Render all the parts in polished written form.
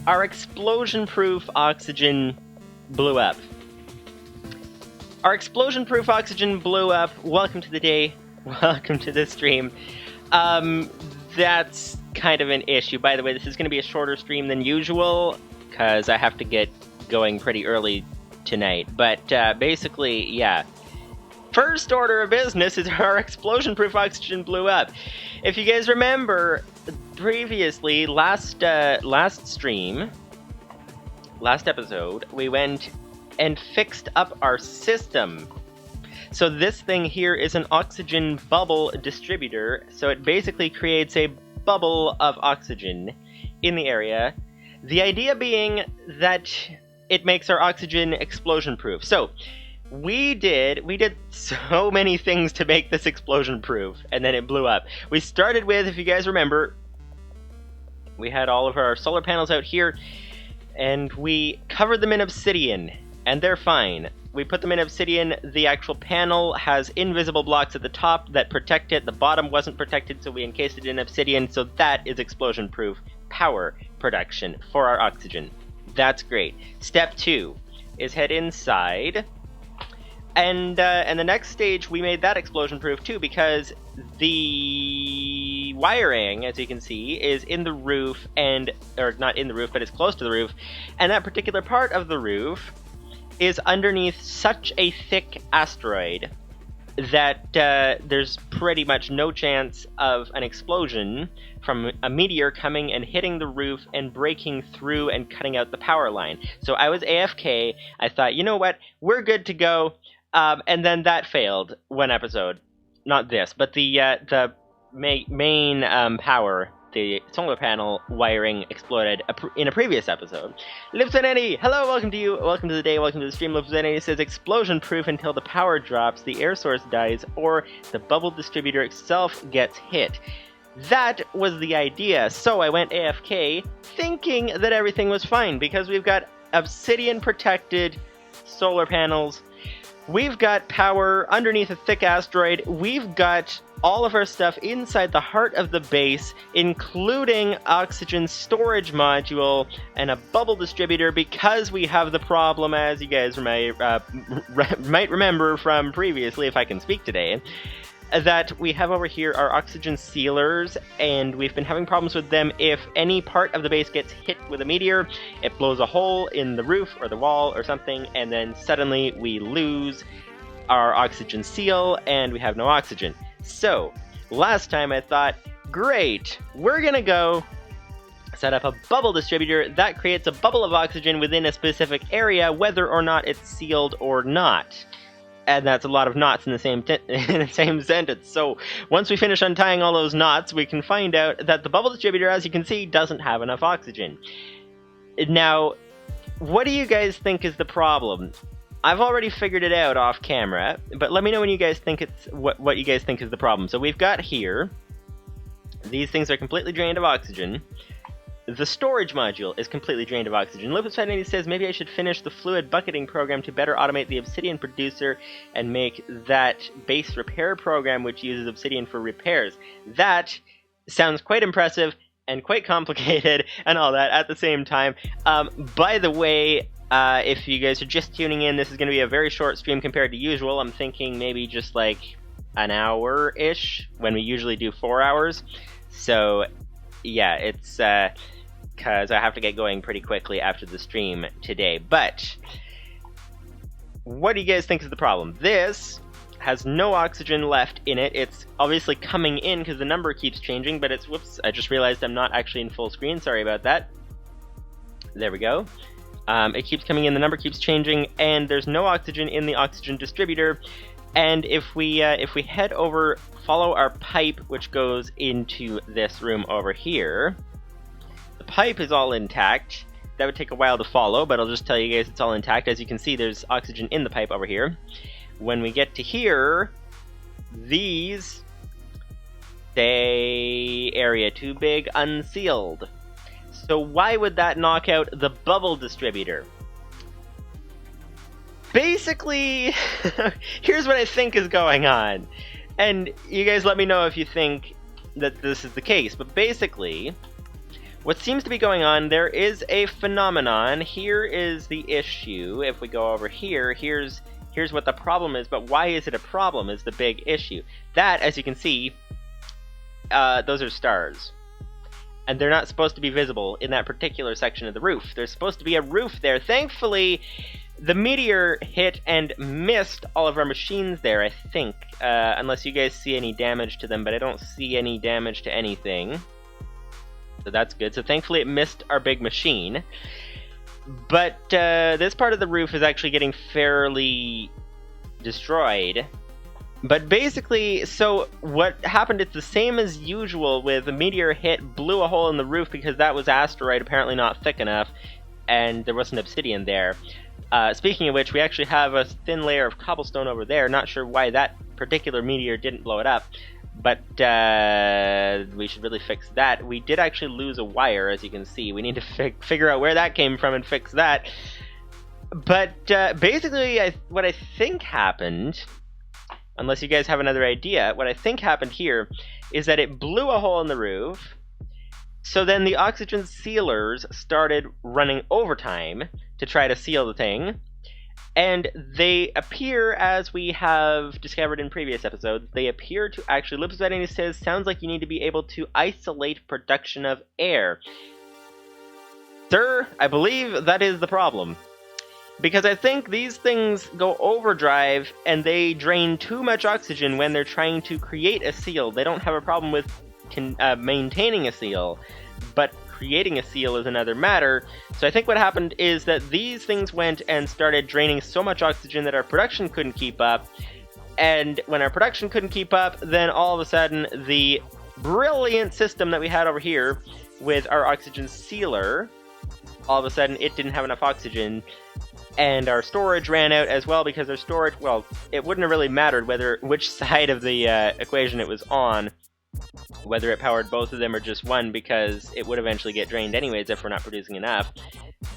our explosion-proof oxygen blew up. Our explosion-proof oxygen blew up. Welcome to the day. Welcome to the stream. That's kind of an issue. By the way, this is going to be a shorter stream than usual, because I have to get going pretty early tonight. But basically, yeah. First order of business is our explosion-proof oxygen blew up. If you guys remember, previously, last episode, we went and fixed up our system. So this thing here is an oxygen bubble distributor, so it basically creates a bubble of oxygen in the area. The idea being that it makes our oxygen explosion-proof. So we did so many things to make this explosion-proof, and then it blew up. We started with, if you guys remember, we had all of our solar panels out here, and we covered them in obsidian, and they're fine. We put them in obsidian. The actual panel has invisible blocks at the top that protect it. The bottom wasn't protected, so we encased it in obsidian, so that is explosion-proof power production for our oxygen. That's great. Step 2 is head inside. And the next stage, we made that explosion-proof too, because the wiring, as you can see, is in the roof, or not in the roof, but it's close to the roof. And that particular part of the roof is underneath such a thick asteroid that there's pretty much no chance of an explosion from a meteor coming and hitting the roof and breaking through and cutting out the power line. So I was AFK. I thought, you know what, we're good to go. And then that failed one episode. Not this, but the main power, the solar panel wiring exploded in a previous episode. Lipsonetti, hello, welcome to you. Welcome to the day, welcome to the stream. Lipsonetti says explosion proof until the power drops, the air source dies, or the bubble distributor itself gets hit. That was the idea. So I went AFK thinking that everything was fine because we've got obsidian protected solar panels. We've got power underneath a thick asteroid. We've got all of our stuff inside the heart of the base, including oxygen storage module and a bubble distributor, because we have the problem, as you guys might remember from previously, if I can speak today, that we have over here our oxygen sealers, and we've been having problems with them. If any part of the base gets hit with a meteor, it blows a hole in the roof or the wall or something, and then suddenly we lose our oxygen seal and we have no oxygen. So last time I thought, great, we're gonna go set up a bubble distributor that creates a bubble of oxygen within a specific area, whether or not it's sealed or not. And that's a lot of knots in the same sentence. So once we finish untying all those knots, we can find out that the bubble distributor, as you can see, doesn't have enough oxygen. Now, what do you guys think is the problem? I've already figured it out off camera, but let me know when you guys think what you guys think is the problem. So we've got here, these things are completely drained of oxygen. The storage module is completely drained of oxygen. Lupus590 says, maybe I should finish the fluid bucketing program to better automate the obsidian producer and make that base repair program which uses obsidian for repairs. That sounds quite impressive and quite complicated and all that at the same time. By the way, if you guys are just tuning in, this is going to be a very short stream compared to usual. I'm thinking maybe just like an hour-ish when we usually do 4 hours. So yeah, it's because I have to get going pretty quickly after the stream today. But what do you guys think is the problem? This has no oxygen left in it. It's obviously coming in because the number keeps changing, but it's, whoops, I just realized I'm not actually in full screen. Sorry about that. There we go. It keeps coming in, the number keeps changing, and there's no oxygen in the oxygen distributor. And if we head over, follow our pipe, which goes into this room over here, the pipe is all intact. That would take a while to follow, but I'll just tell you guys it's all intact. As you can see, there's oxygen in the pipe over here. When we get to here, these say area too big, unsealed. So why would that knock out the bubble distributor? Basically, here's what I think is going on. And you guys let me know if you think that this is the case. But basically, what seems to be going on, there is a phenomenon. Here is the issue. If we go over here, here's what the problem is, but why is it a problem is the big issue. That, as you can see, those are stars. And they're not supposed to be visible in that particular section of the roof. There's supposed to be a roof there. Thankfully, the meteor hit and missed all of our machines there, I think. Unless you guys see any damage to them, but I don't see any damage to anything. So that's good. So thankfully it missed our big machine. But this part of the roof is actually getting fairly destroyed. But basically, so what happened, it's the same as usual with a meteor hit, blew a hole in the roof because that was asteroid, apparently not thick enough, and there wasn't obsidian there. Speaking of which, we actually have a thin layer of cobblestone over there. Not sure why that particular meteor didn't blow it up, but we should really fix that. We did actually lose a wire, as you can see. We need to figure out where that came from and fix that. But basically, what I think happened, unless you guys have another idea, what I think happened here is that it blew a hole in the roof. So then the oxygen sealers started running overtime to try to seal the thing. And they appear, as we have discovered in previous episodes, they appear to actually, Livestream says, sounds like you need to be able to isolate production of air. Sir, I believe that is the problem. Because I think these things go overdrive and they drain too much oxygen when they're trying to create a seal. They don't have a problem with maintaining a seal, but creating a seal is another matter. So I think what happened is that these things went and started draining so much oxygen that our production couldn't keep up. And when our production couldn't keep up, then all of a sudden the brilliant system that we had over here with our oxygen sealer, all of a sudden it didn't have enough oxygen. And our storage ran out as well, because our storage, well, it wouldn't have really mattered which side of the equation it was on, whether it powered both of them or just one, because it would eventually get drained anyways if we're not producing enough.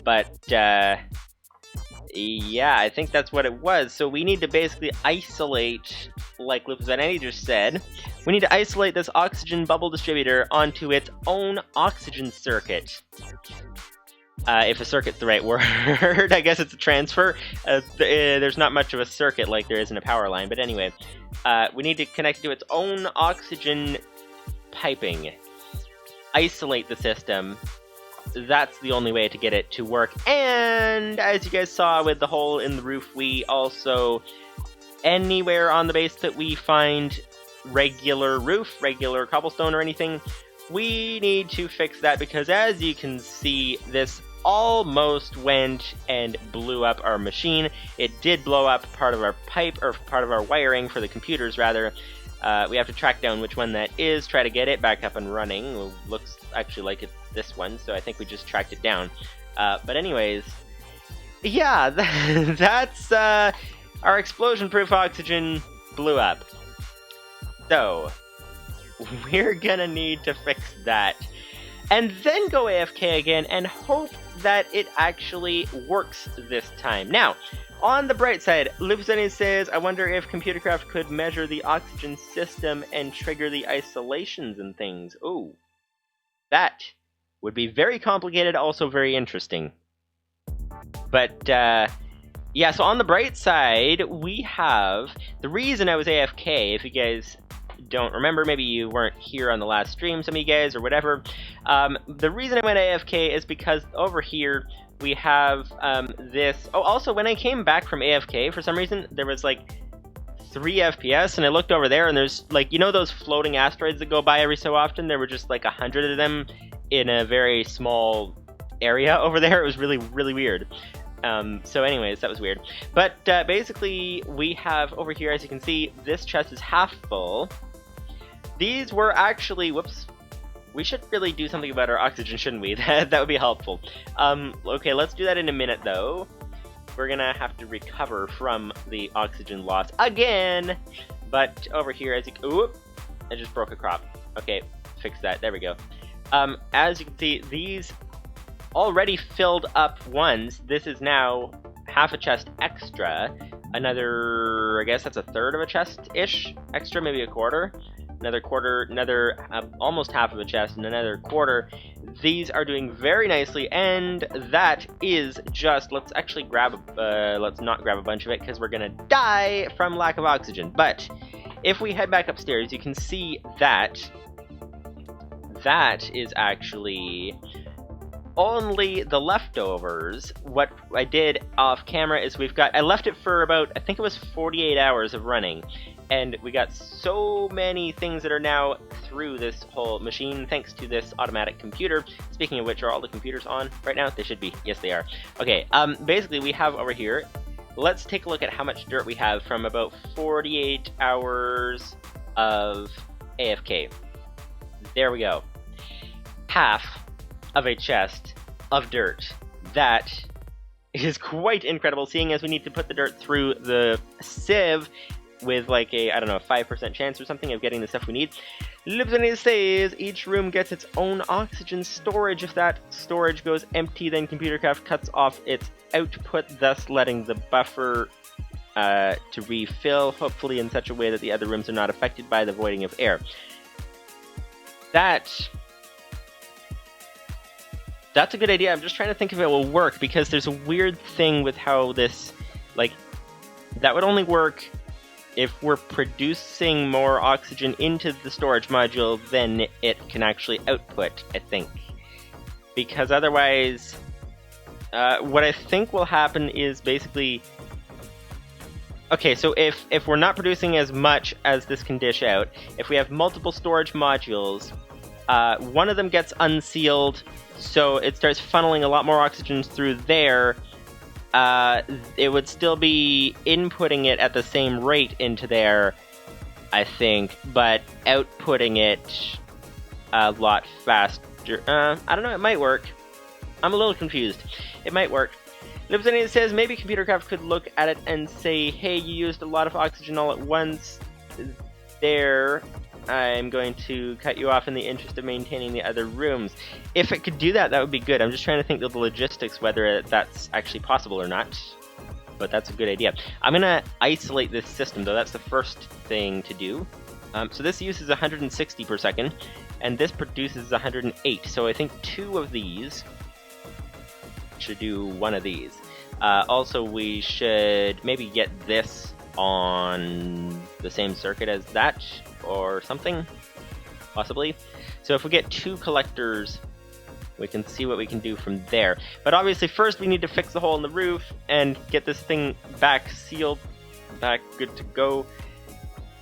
But, yeah, I think that's what it was. So we need to basically isolate, like Livestream just said, we need to isolate this oxygen bubble distributor onto its own oxygen circuit. If a circuit's the right word, I guess it's a transfer. There's not much of a circuit like there is in a power line, but anyway, we need to connect it to its own oxygen piping. Isolate the system. That's the only way to get it to work. And as you guys saw with the hole in the roof, we also, anywhere on the base that we find regular roof, regular cobblestone or anything, we need to fix that, because as you can see, this almost went and blew up our machine. It did blow up part of our pipe, or part of our wiring for the computers, rather. We have to track down which one that is, try to get it back up and running. It looks actually like it's this one, so I think we just tracked it down. But anyways, yeah, that's our explosion-proof oxygen blew up. So we're gonna need to fix that. And then go AFK again and hope that it actually works this time. Now, on the bright side, Livestream says, I wonder if Computercraft could measure the oxygen system and trigger the isolations and things. Ooh, that would be very complicated, also very interesting. But, yeah, so on the bright side, we have, the reason I was AFK, if you guys don't remember, maybe you weren't here on the last stream, some of you guys, or whatever. The reason I went AFK is because over here we have this. Oh, also, when I came back from AFK, for some reason, there was like 3 FPS, and I looked over there, and there's like, you know those floating asteroids that go by every so often? There were just like 100 of them in a very small area over there. It was really, really weird. So anyways, that was weird. But basically, we have over here, as you can see, this chest is half full. These were actually, whoops, we should really do something about our oxygen, shouldn't we? That would be helpful. Okay, let's do that in a minute, though. We're gonna have to recover from the oxygen loss again. But over here, as you, oop, I just broke a crop. Okay, fix that, there we go. As you can see, these already filled up ones. This is now half a chest extra. Another, I guess that's a third of a chest-ish extra, maybe a quarter. another quarter, another almost half of a chest, and another quarter. These are doing very nicely, and that is just, let's actually grab, let's not grab a bunch of it, because we're gonna die from lack of oxygen. But if we head back upstairs, you can see that that is actually only the leftovers. What I did off camera is I left it for about, I think it was 48 hours of running, and we got so many things that are now through this whole machine thanks to this automatic computer. Speaking of which, are all the computers on right now? They should be. Yes, they are. Okay, basically we have over here, let's take a look at how much dirt we have from about 48 hours of AFK. There we go. Half of a chest of dirt. That is quite incredible, seeing as we need to put the dirt through the sieve with like a, I don't know, 5% chance or something of getting the stuff we need. Livestream says each room gets its own oxygen storage. If that storage goes empty, then ComputerCraft cuts off its output, thus letting the buffer to refill, hopefully in such a way that the other rooms are not affected by the voiding of air. That's a good idea. I'm just trying to think if it will work, because there's a weird thing with how this, like, that would only work if we're producing more oxygen into the storage module than it can actually output, I think. Because otherwise, what I think will happen is basically, okay, so if we're not producing as much as this can dish out, if we have multiple storage modules, one of them gets unsealed, so it starts funneling a lot more oxygen through there. It would still be inputting it at the same rate into there, I think, but outputting it a lot faster. I don't know, it might work. I'm a little confused. It might work. Libzania says maybe ComputerCraft could look at it and say, hey, you used a lot of oxygen all at once. There, I'm going to cut you off in the interest of maintaining the other rooms. If it could do that, that would be good. I'm just trying to think of the logistics, whether that's actually possible or not. But that's a good idea. I'm going to isolate this system, though. That's the first thing to do. So this uses 160 per second, and this produces 108. So I think 2 of these should do 1 of these. Also, we should maybe get this on the same circuit as that, or something, possibly. So if we get 2 collectors, we can see what we can do from there. But obviously first we need to fix the hole in the roof and get this thing back sealed, back good to go.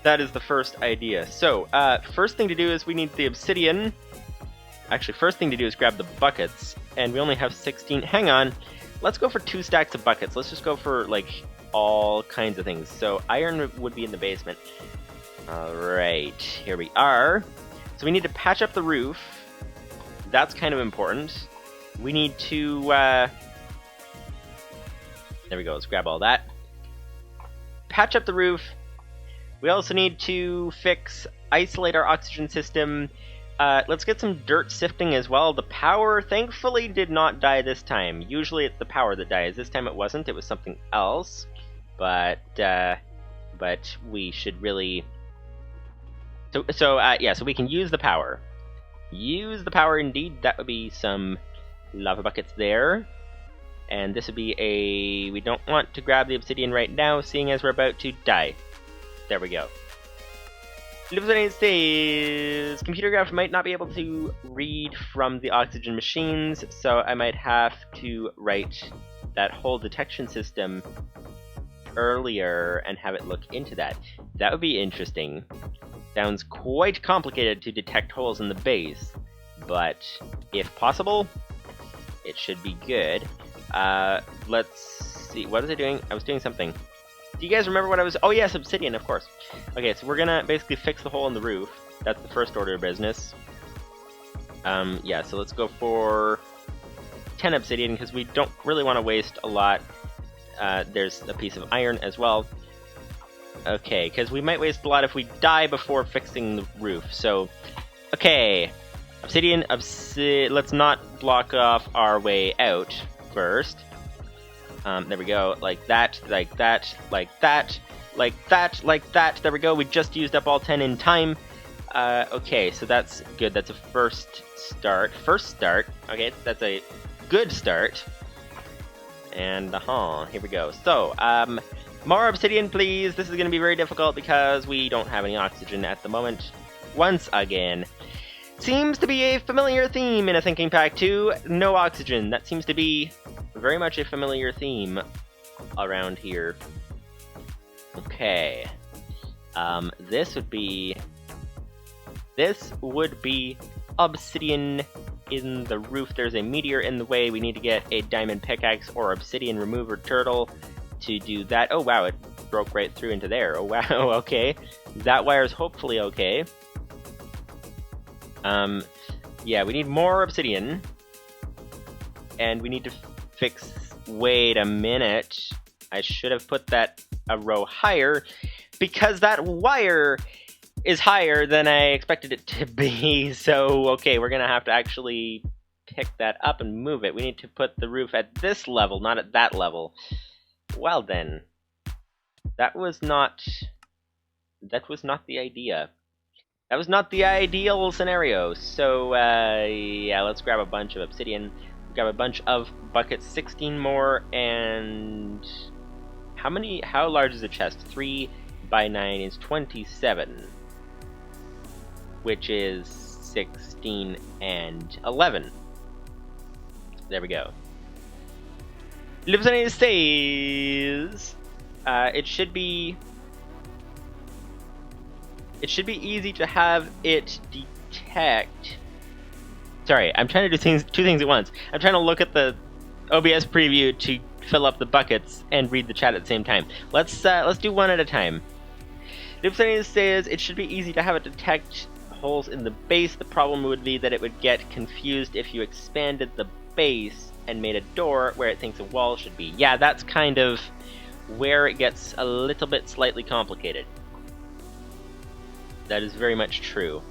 That is the first idea. So, first thing to do is we need the obsidian. Actually, first thing to do is grab the buckets, and we only have 16. Hang on, let's go for 2 stacks of buckets. Let's just go for, like, all kinds of things. So iron would be in the basement. Alright, here we are. So we need to patch up the roof. That's kind of important. We need to, there we go, let's grab all that. Patch up the roof. We also need to isolate our oxygen system. Let's get some dirt sifting as well. The power, thankfully, did not die this time. Usually it's the power that dies. This time it wasn't, it was something else. But we should really... So we can use the power. Use the power indeed. That would be some lava buckets there. And this would be a... We don't want to grab the obsidian right now, seeing as we're about to die. There we go. Livestream says ComputerCraft might not be able to read from the oxygen machines, so I might have to write that whole detection system earlier and have it look into that. That would be interesting. Sounds quite complicated to detect holes in the base, but if possible, it should be good. Let's see, what was I doing? I was doing something. Do you guys remember what I was... Oh yes, obsidian, of course. Okay, so we're gonna basically fix the hole in the roof. That's the first order of business. Yeah, so let's go for 10 obsidian, because we don't really want to waste a lot. There's a piece of iron as well. Okay, because we might waste a lot if we die before fixing the roof. So, okay. Obsidian, let's not block off our way out first. There we go, like that, like that, like that, like that, like that. There we go, we just used up all 10 in time. Okay, so that's good. That's a first start. Okay, that's a good start. And, here we go. So, more obsidian, please. This is going to be very difficult because we don't have any oxygen at the moment. Once again. Seems to be a familiar theme in a Thinking Pack 2. No oxygen. That seems to be very much a familiar theme around here. Okay. This would be obsidian in the roof. There's a meteor in the way. We need to get a diamond pickaxe or obsidian remover turtle to do that. Oh wow, it broke right through into there. Oh wow, okay. That wire's hopefully okay. Yeah, we need more obsidian. And we need to fix... Wait a minute. I should have put that a row higher, because that wire is higher than I expected it to be. So, okay, we're gonna have to actually pick that up and move it. We need to put the roof at this level, not at that level. Well then. That was not the idea. That was not the ideal scenario. So, yeah, let's grab a bunch of obsidian. Grab a bunch of buckets, 16 more, and... How large is the chest? 3 by 9 is 27. Which is 16 and 11. There we go. Livestream says... It should be easy to have it detect... Sorry, I'm trying to do two things at once. I'm trying to look at the OBS preview to fill up the buckets and read the chat at the same time. Let's do one at a time. Livestream says it should be easy to have it detect holes in the base. The problem would be that it would get confused if you expanded the base and made a door where it thinks a wall should be. Yeah, that's kind of where it gets a little bit slightly complicated. That is very much true.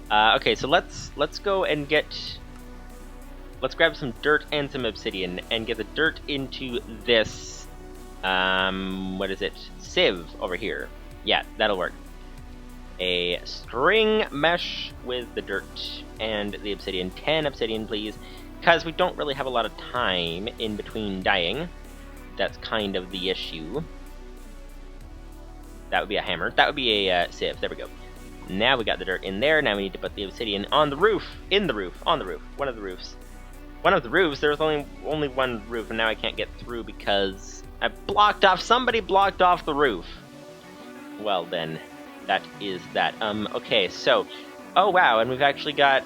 Okay, so let's go and let's grab some dirt and some obsidian and get the dirt into this what is it? Sieve over here. Yeah, that'll work. A string mesh with the dirt and the obsidian. 10 obsidian, please, because we don't really have a lot of time in between dying. That's kind of the issue. That would be a hammer. That would be a sieve. There we go. Now we got the dirt in there. Now we need to put the obsidian on the roof. In the roof. On the roof. One of the roofs. One of the roofs? There was only one roof, and now I can't get through because I blocked off... Somebody blocked off the roof. Well then, that is that. Okay, so... Oh wow, and we've actually got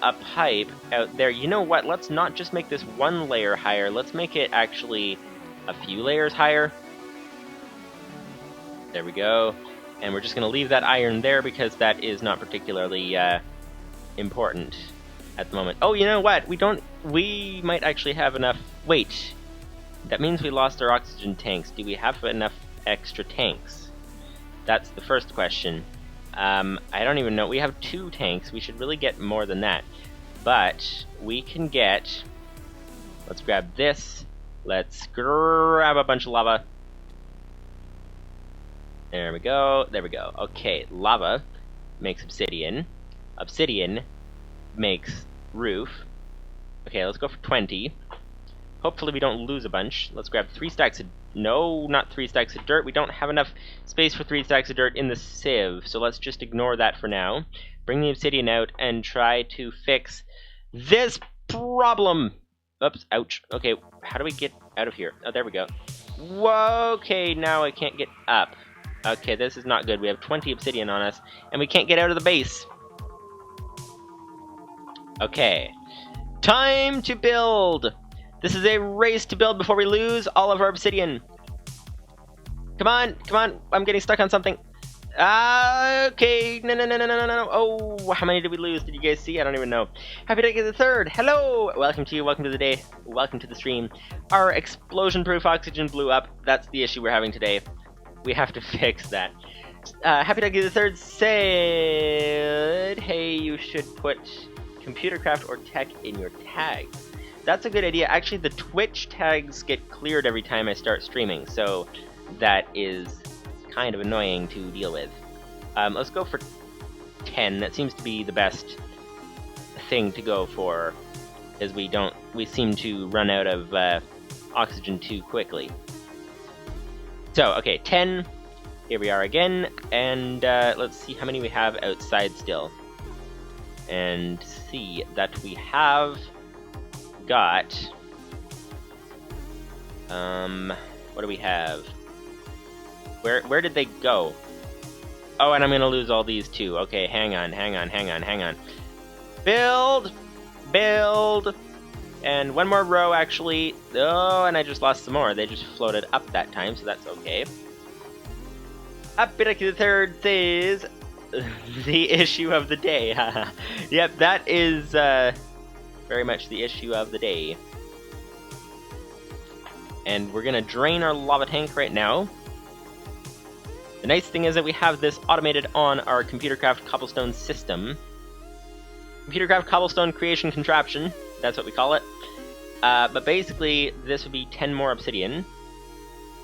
a pipe out there. You know what? Let's not just make this one layer higher. Let's make it actually a few layers higher. There we go. And we're just going to leave that iron there because that is not particularly important at the moment. Oh, you know what? We might actually have enough... Wait. That means we lost our oxygen tanks. Do we have enough extra tanks? That's the first question. I don't even know. We have 2 tanks. We should really get more than that. But we can get... Let's grab this. Let's grab a bunch of lava. There we go. There we go. Okay, lava makes obsidian. Obsidian makes roof. Okay, let's go for 20. Hopefully we don't lose a bunch. Let's grab 3 stacks of... No, not 3 stacks of dirt. We don't have enough space for 3 stacks of dirt in the sieve, so let's just ignore that for now. Bring the obsidian out and try to fix this problem. Oops, ouch. Okay, how do we get out of here? Oh, there we go. Whoa, okay, now I can't get up. Okay, this is not good. We have 20 obsidian on us, and we can't get out of the base. Okay. Time to build! This is a race to build before we lose all of our obsidian. Come on, come on. I'm getting stuck on something. Okay. No. Oh, how many did we lose? Did you guys see? I don't even know. Happy to get the 3rd. Hello! Welcome to you. Welcome to the day. Welcome to the stream. Our explosion-proof oxygen blew up. That's the issue we're having today. We have to fix that. Happy to get the 3rd said, hey, you should put computercraft or tech in your tags. That's a good idea. Actually, the Twitch tags get cleared every time I start streaming, so that is kind of annoying to deal with. Let's go for 10. That seems to be the best thing to go for, because we seem to run out of oxygen too quickly. So, okay, 10. Here we are again, and let's see how many we have outside still. And see that we have got... what do we have? Where did they go? Oh, and I'm gonna lose all these too. Okay, hang on. Build! And one more row, actually. Oh, and I just lost some more. They just floated up that time, so that's okay. Ep27 says, the issue of the day. Yep, that is very much the issue of the day. And we're gonna drain our lava tank right now. The nice thing is that we have this automated on our ComputerCraft cobblestone system. ComputerCraft cobblestone creation contraption, that's what we call it. But basically, this would be 10 more obsidian,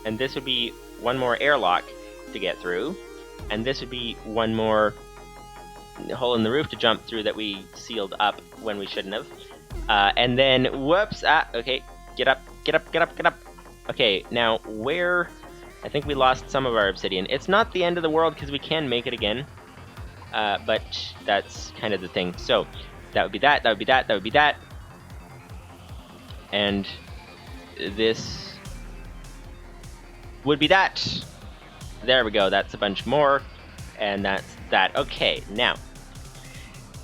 and this would be 1 more airlock to get through, and this would be 1 more hole in the roof to jump through that we sealed up when we shouldn't have. And then, whoops, okay, get up. Okay, now where... I think we lost some of our obsidian. It's not the end of the world because we can make it again, but that's kind of the thing. So, that would be that, and this would be that. There we go, that's a bunch more, and that's that. Okay, now,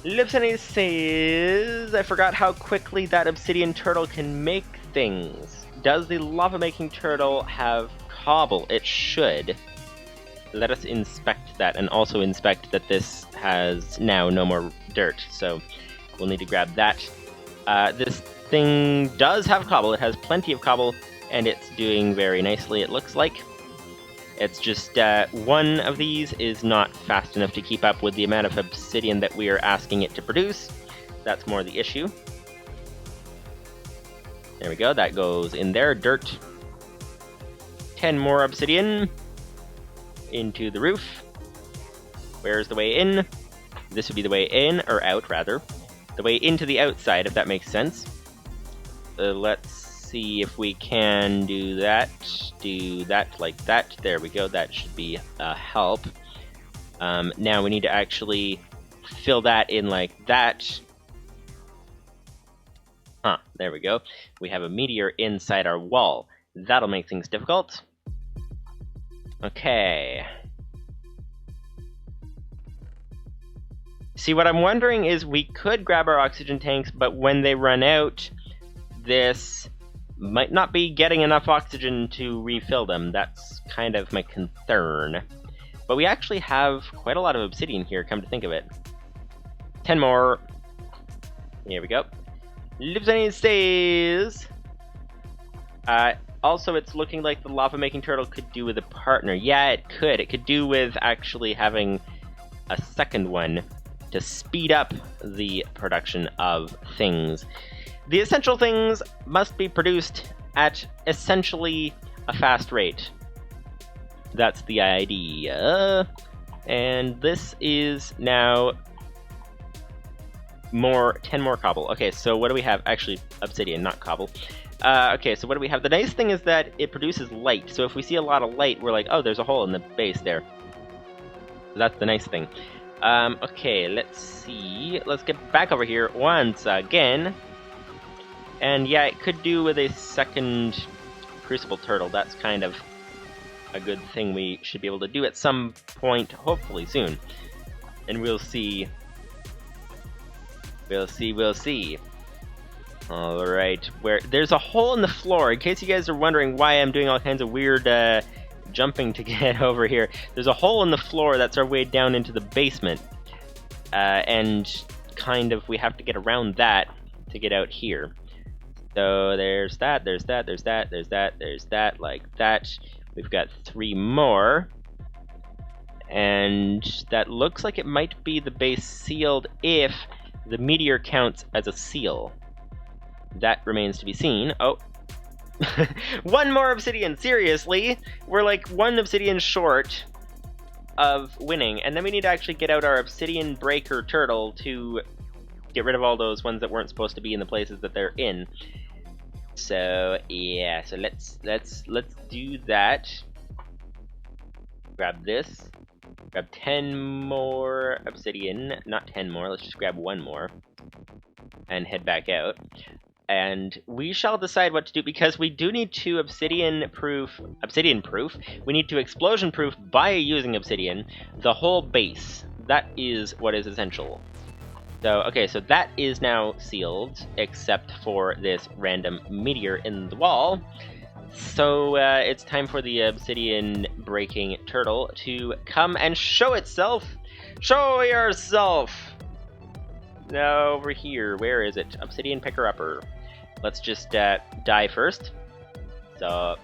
Livestream says, I forgot how quickly that obsidian turtle can make things. Does the lava-making turtle have cobble? It should. Let us inspect that, and also inspect that this has now no more dirt, so we'll need to grab that. This thing does have cobble. It has plenty of cobble, and it's doing very nicely, it looks like. It's just one of these is not fast enough to keep up with the amount of obsidian that we are asking it to produce. That's more the issue. There we go, that goes in there. Dirt. 10 more obsidian into the roof. Where's the way in? This would be the way in, or out, rather. The way into the outside, if that makes sense. Let's see if we can do that. Do that like that. There we go, that should be a help. Now we need to actually fill that in like that. Huh, there we go. We have a meteor inside our wall. That'll make things difficult. Okay. See, what I'm wondering is we could grab our oxygen tanks, but when they run out, this might not be getting enough oxygen to refill them. That's kind of my concern. But we actually have quite a lot of obsidian here, come to think of it. 10 more. Here we go. Livestream says... also, it's looking like the lava-making turtle could do with a partner. Yeah, it could. It could do with actually having a second one to speed up the production of things. The essential things must be produced at essentially a fast rate. That's the idea. And this is now 10 more cobble. Okay, so what do we have? Actually, obsidian, not cobble. Okay, so what do we have? The nice thing is that it produces light. So if we see a lot of light, we're like, oh, there's a hole in the base there. That's the nice thing. Okay, let's see. Let's get back over here once again. And yeah, it could do with a second crucible turtle. That's kind of a good thing we should be able to do at some point, hopefully soon. And we'll see. We'll see. Alright, there's a hole in the floor. In case you guys are wondering why I'm doing all kinds of weird jumping to get over here. There's a hole in the floor that's our way down into the basement. And kind of we have to get around that to get out here. So there's that, like that. We've got 3 more. And that looks like it might be the base sealed if the meteor counts as a seal. That remains to be seen. Oh. 1 more obsidian, seriously? We're like 1 obsidian short of winning, and then we need to actually get out our obsidian breaker turtle to get rid of all those ones that weren't supposed to be in the places that they're in. So yeah, so let's do that. Grab this. Grab 10 more obsidian. Not 10 more, let's just grab 1 more. And head back out. And we shall decide what to do, because we do need to obsidian proof, we need to explosion proof by using obsidian the whole base. That is what is essential. So, okay, so that is now sealed, except for this random meteor in the wall. So, it's time for the obsidian breaking turtle to come and show itself! Show yourself! Now, over here, where is it? Obsidian picker-upper. Let's just die first. So,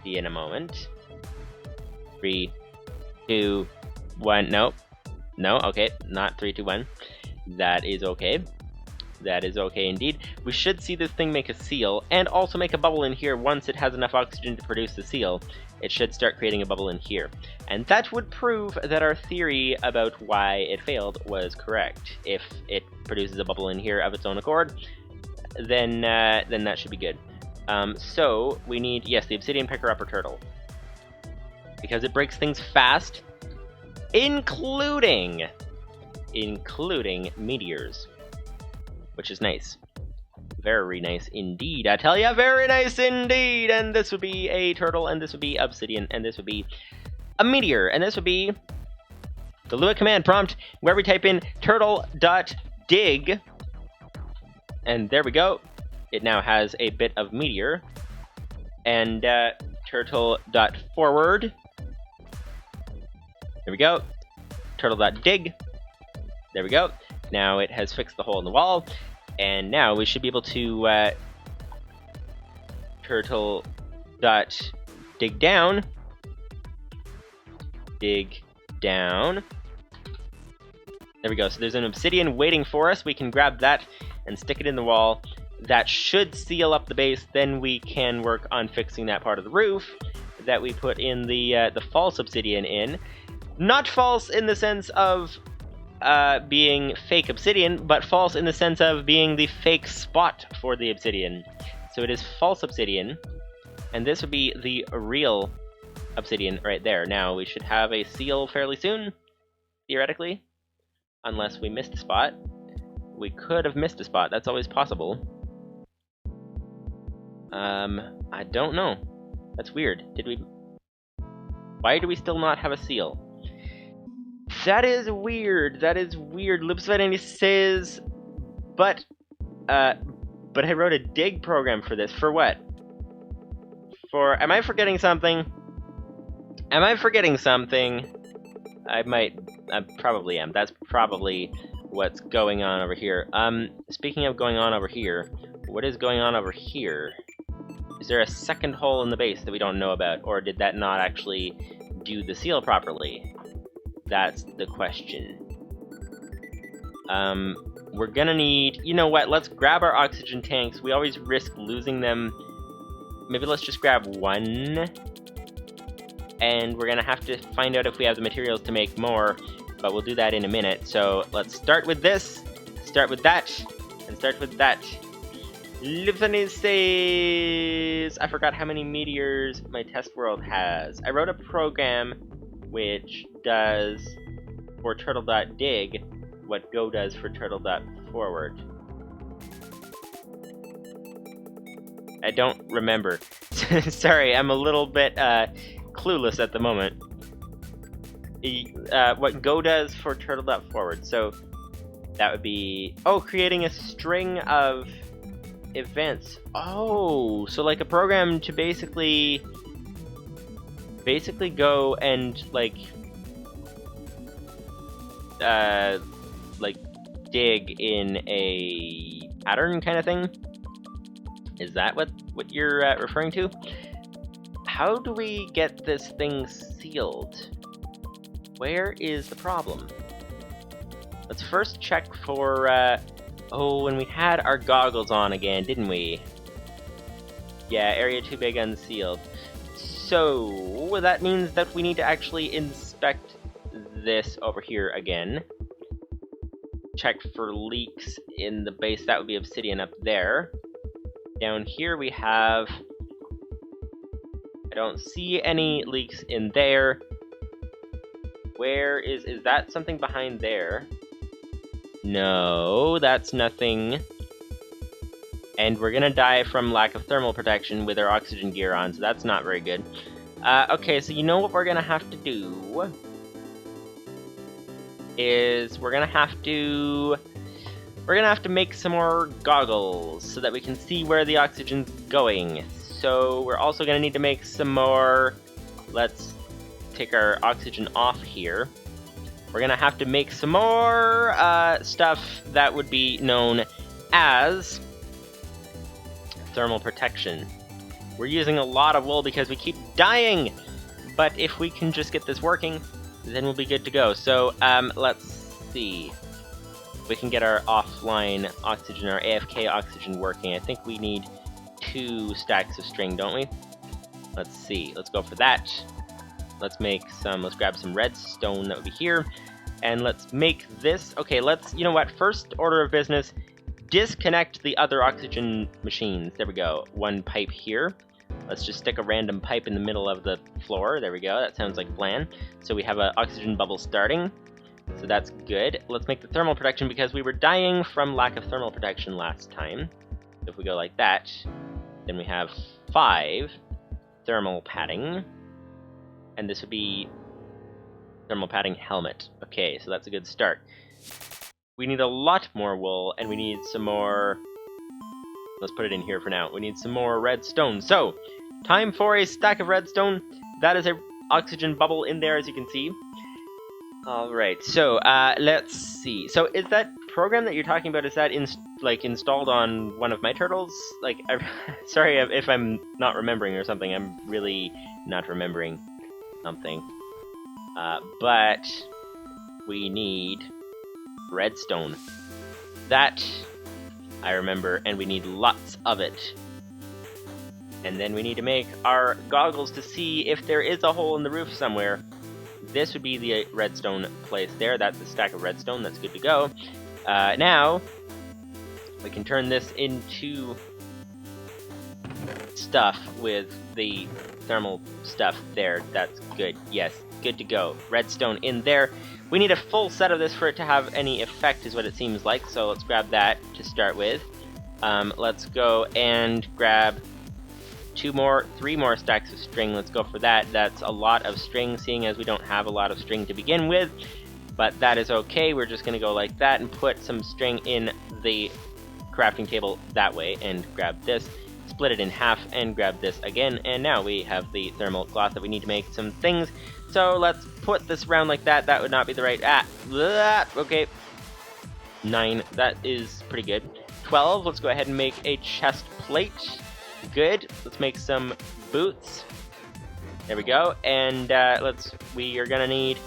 see you in a moment. 3, 2, 1. No. No, okay. Not 3, 2, 1. That is okay. That is okay indeed. We should see this thing make a seal, and also make a bubble in here once it has enough oxygen to produce the seal. It should start creating a bubble in here. And that would prove that our theory about why it failed was correct. If it produces a bubble in here of its own accord, then that should be good. So we need, yes, the obsidian picker-upper turtle. Because it breaks things fast, including meteors. Which is nice. Very nice indeed. I tell ya, very nice indeed! And this would be a turtle, and this would be obsidian, and this would be a meteor, and this would be the Lua command prompt, where we type in turtle.dig. And there we go. It now has a bit of meteor. And turtle.forward. There we go. Turtle.dig. There we go. Now it has fixed the hole in the wall. And now we should be able to turtle.dig down. Dig down. There we go. So there's an obsidian waiting for us. We can grab that and stick it in the wall. That should seal up the base. Then we can work on fixing that part of the roof that we put in the false obsidian in. Not false in the sense of being fake obsidian, but false in the sense of being the fake spot for the obsidian. So it is false obsidian, and this would be the real obsidian right there. Now we should have a seal fairly soon, theoretically, unless we missed a spot. We could have missed a spot, that's always possible. I don't know. That's weird. Why do we still not have a seal? That is weird. That is weird. Livestream says, but I wrote a dig program for this. For what? Am I forgetting something? Am I forgetting something? I probably am. That's probably what's going on over here. Speaking of going on over here, what is going on over here? Is there a second hole in the base that we don't know about, or did that not actually do the seal properly? That's the question. We're gonna need... You know what? Let's grab our oxygen tanks. We always risk losing them. Maybe let's just grab one. And we're gonna have to find out if we have the materials to make more. But we'll do that in a minute. So let's start with this, start with that, and start with that. Livestream says... I forgot how many meteors my test world has. I wrote a program which does for turtle.dig what Go does for turtle.forward. I don't remember. Sorry, I'm a little bit clueless at the moment. What Go does for turtle.forward. So that would be... Oh, creating a string of events. Oh, so like a program to basically go and like dig in a pattern kind of thing? Is that what you're referring to? How do we get this thing sealed? Where is the problem? Let's first check for oh, when we had our goggles on again, didn't we? Yeah, area too big unsealed. So that means that we need to actually inspect this over here again. Check for leaks in the base. That would be obsidian up there. Down here we have... I don't see any leaks in there. Where is that something behind there? No, that's nothing. And we're gonna die from lack of thermal protection with our oxygen gear on, so that's not very good. Okay, so you know what we're gonna have to do? Is we're gonna have to make some more goggles so that we can see where the oxygen's going. So we're also gonna need to make some more. Let's take our oxygen off here. We're gonna have to make some more stuff that would be known as thermal protection. We're using a lot of wool because we keep dying, but if we can just get this working, then we'll be good to go. So let's see. We can get our offline oxygen, our AFK oxygen working. I think we need 2 stacks of string, don't we? Let's see. Let's go for that. Let's grab some redstone that would be here. And let's make this. Okay, you know what? First order of business, disconnect the other oxygen machines. There we go. 1 pipe here. Let's just stick a random pipe in the middle of the floor. There we go. That sounds like a plan. So we have an oxygen bubble starting. So that's good. Let's make the thermal protection because we were dying from lack of thermal protection last time. So if we go like that, then we have 5 thermal padding. And this would be thermal padding helmet. Okay, so that's a good start. We need a lot more wool, and we need some more... Let's put it in here for now. We need some more redstone. So, time for a stack of redstone. That is a oxygen bubble in there, as you can see. Alright, so, let's see. So, is that program that you're talking about, is that installed on one of my turtles? Sorry if I'm not remembering or something. I'm really not remembering something. But we need redstone. That I remember, and we need lots of it. And then we need to make our goggles to see if there is a hole in the roof somewhere. This would be the redstone place there. That's a stack of redstone. That's good to go. Now, we can turn this into stuff with the thermal stuff there. That's good. Yes, good to go. Redstone in there. We need a full set of this for it to have any effect, is what it seems like. So let's grab that to start with. Let's go and grab 3 more stacks of string. Let's go for that. That's a lot of string, seeing as we don't have a lot of string to begin with. But that is okay. We're just going to go like that and put some string in the crafting table that way. And grab this, split it in half, and grab this again. And now we have the thermal cloth that we need to make some things. So let's put this around like that. That would not be the right... okay. 9. That is pretty good. 12. Let's go ahead and make a chest plate. Good. Let's make some boots. There we go. And we are gonna need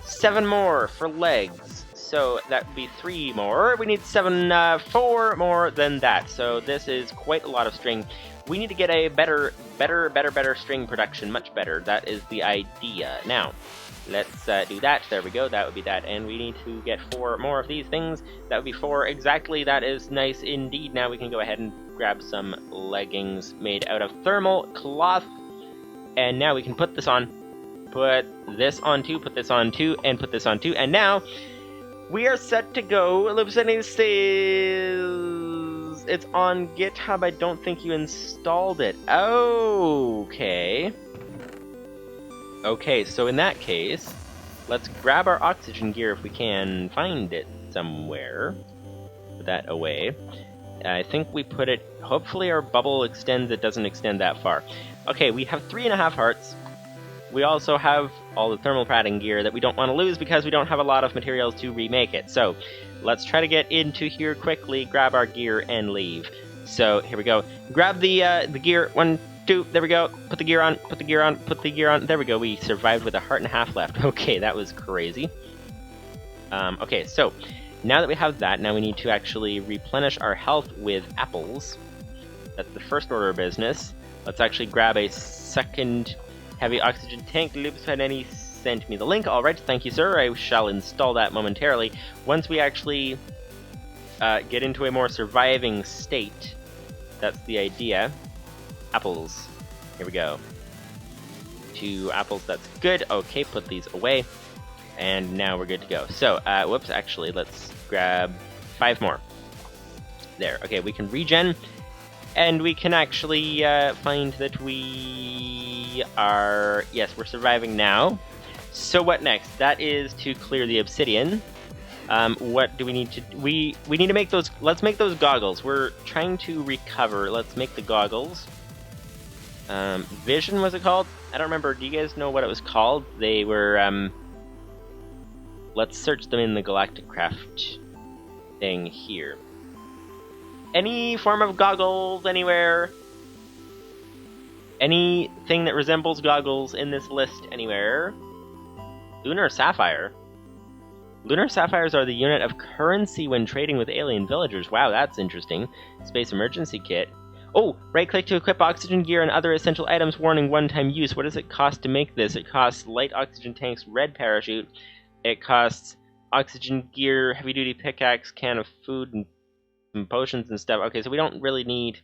7 more for legs. So that would be 3 more. We need 4 more than that. So this is quite a lot of string. We need to get a better string production. Much better. That is the idea. Now, let's do that. There we go. That would be that. And we need to get 4 more of these things. That would be 4 exactly. That is nice indeed. Now we can go ahead and grab some leggings made out of thermal cloth. And now we can put this on. Put this on too. Put this on too. And put this on too. And now we are set to go. Lupsani says it's on GitHub. I don't think you installed it. Okay. Okay, so in that case, let's grab our oxygen gear if we can find it somewhere. Put that away. I think we put it... Hopefully our bubble extends. It doesn't extend that far. Okay, we have 3.5 hearts. We also have all the thermal padding gear that we don't want to lose because we don't have a lot of materials to remake it. So, let's try to get into here quickly, grab our gear, and leave. So, here we go. Grab the gear. 1, 2, there we go. Put the gear on, put the gear on, put the gear on. There we go. We survived with 1.5 hearts left. Okay, that was crazy. Okay, so, now that we have that, now we need to actually replenish our health with apples. That's the first order of business. Let's actually grab a second heavy oxygen tank. Loops, any sent me the link. Alright, thank you, sir. I shall install that momentarily. Once we actually get into a more surviving state, that's the idea. Apples. Here we go. 2 apples, that's good. Okay, put these away. And now we're good to go. So, whoops, actually, let's grab 5 more. There, okay, we can regen. And we can actually find that we are... Yes, we're surviving now. So what next? That is to clear the obsidian. What do we need to... We need to make those... Let's make those goggles. We're trying to recover. Let's make the goggles. Vision, was it called? I don't remember. Do you guys know what it was called? They were... Let's search them in the Galactic Craft thing here. Any form of goggles anywhere? Anything that resembles goggles in this list anywhere? Lunar Sapphire. Lunar Sapphires are the unit of currency when trading with alien villagers. Wow, that's interesting. Space Emergency Kit. Oh, right-click to equip oxygen gear and other essential items. Warning, one-time use. What does it cost to make this? It costs light oxygen tanks, red parachute. It costs oxygen gear, heavy-duty pickaxe, can of food, and potions and stuff. Okay, so we don't really need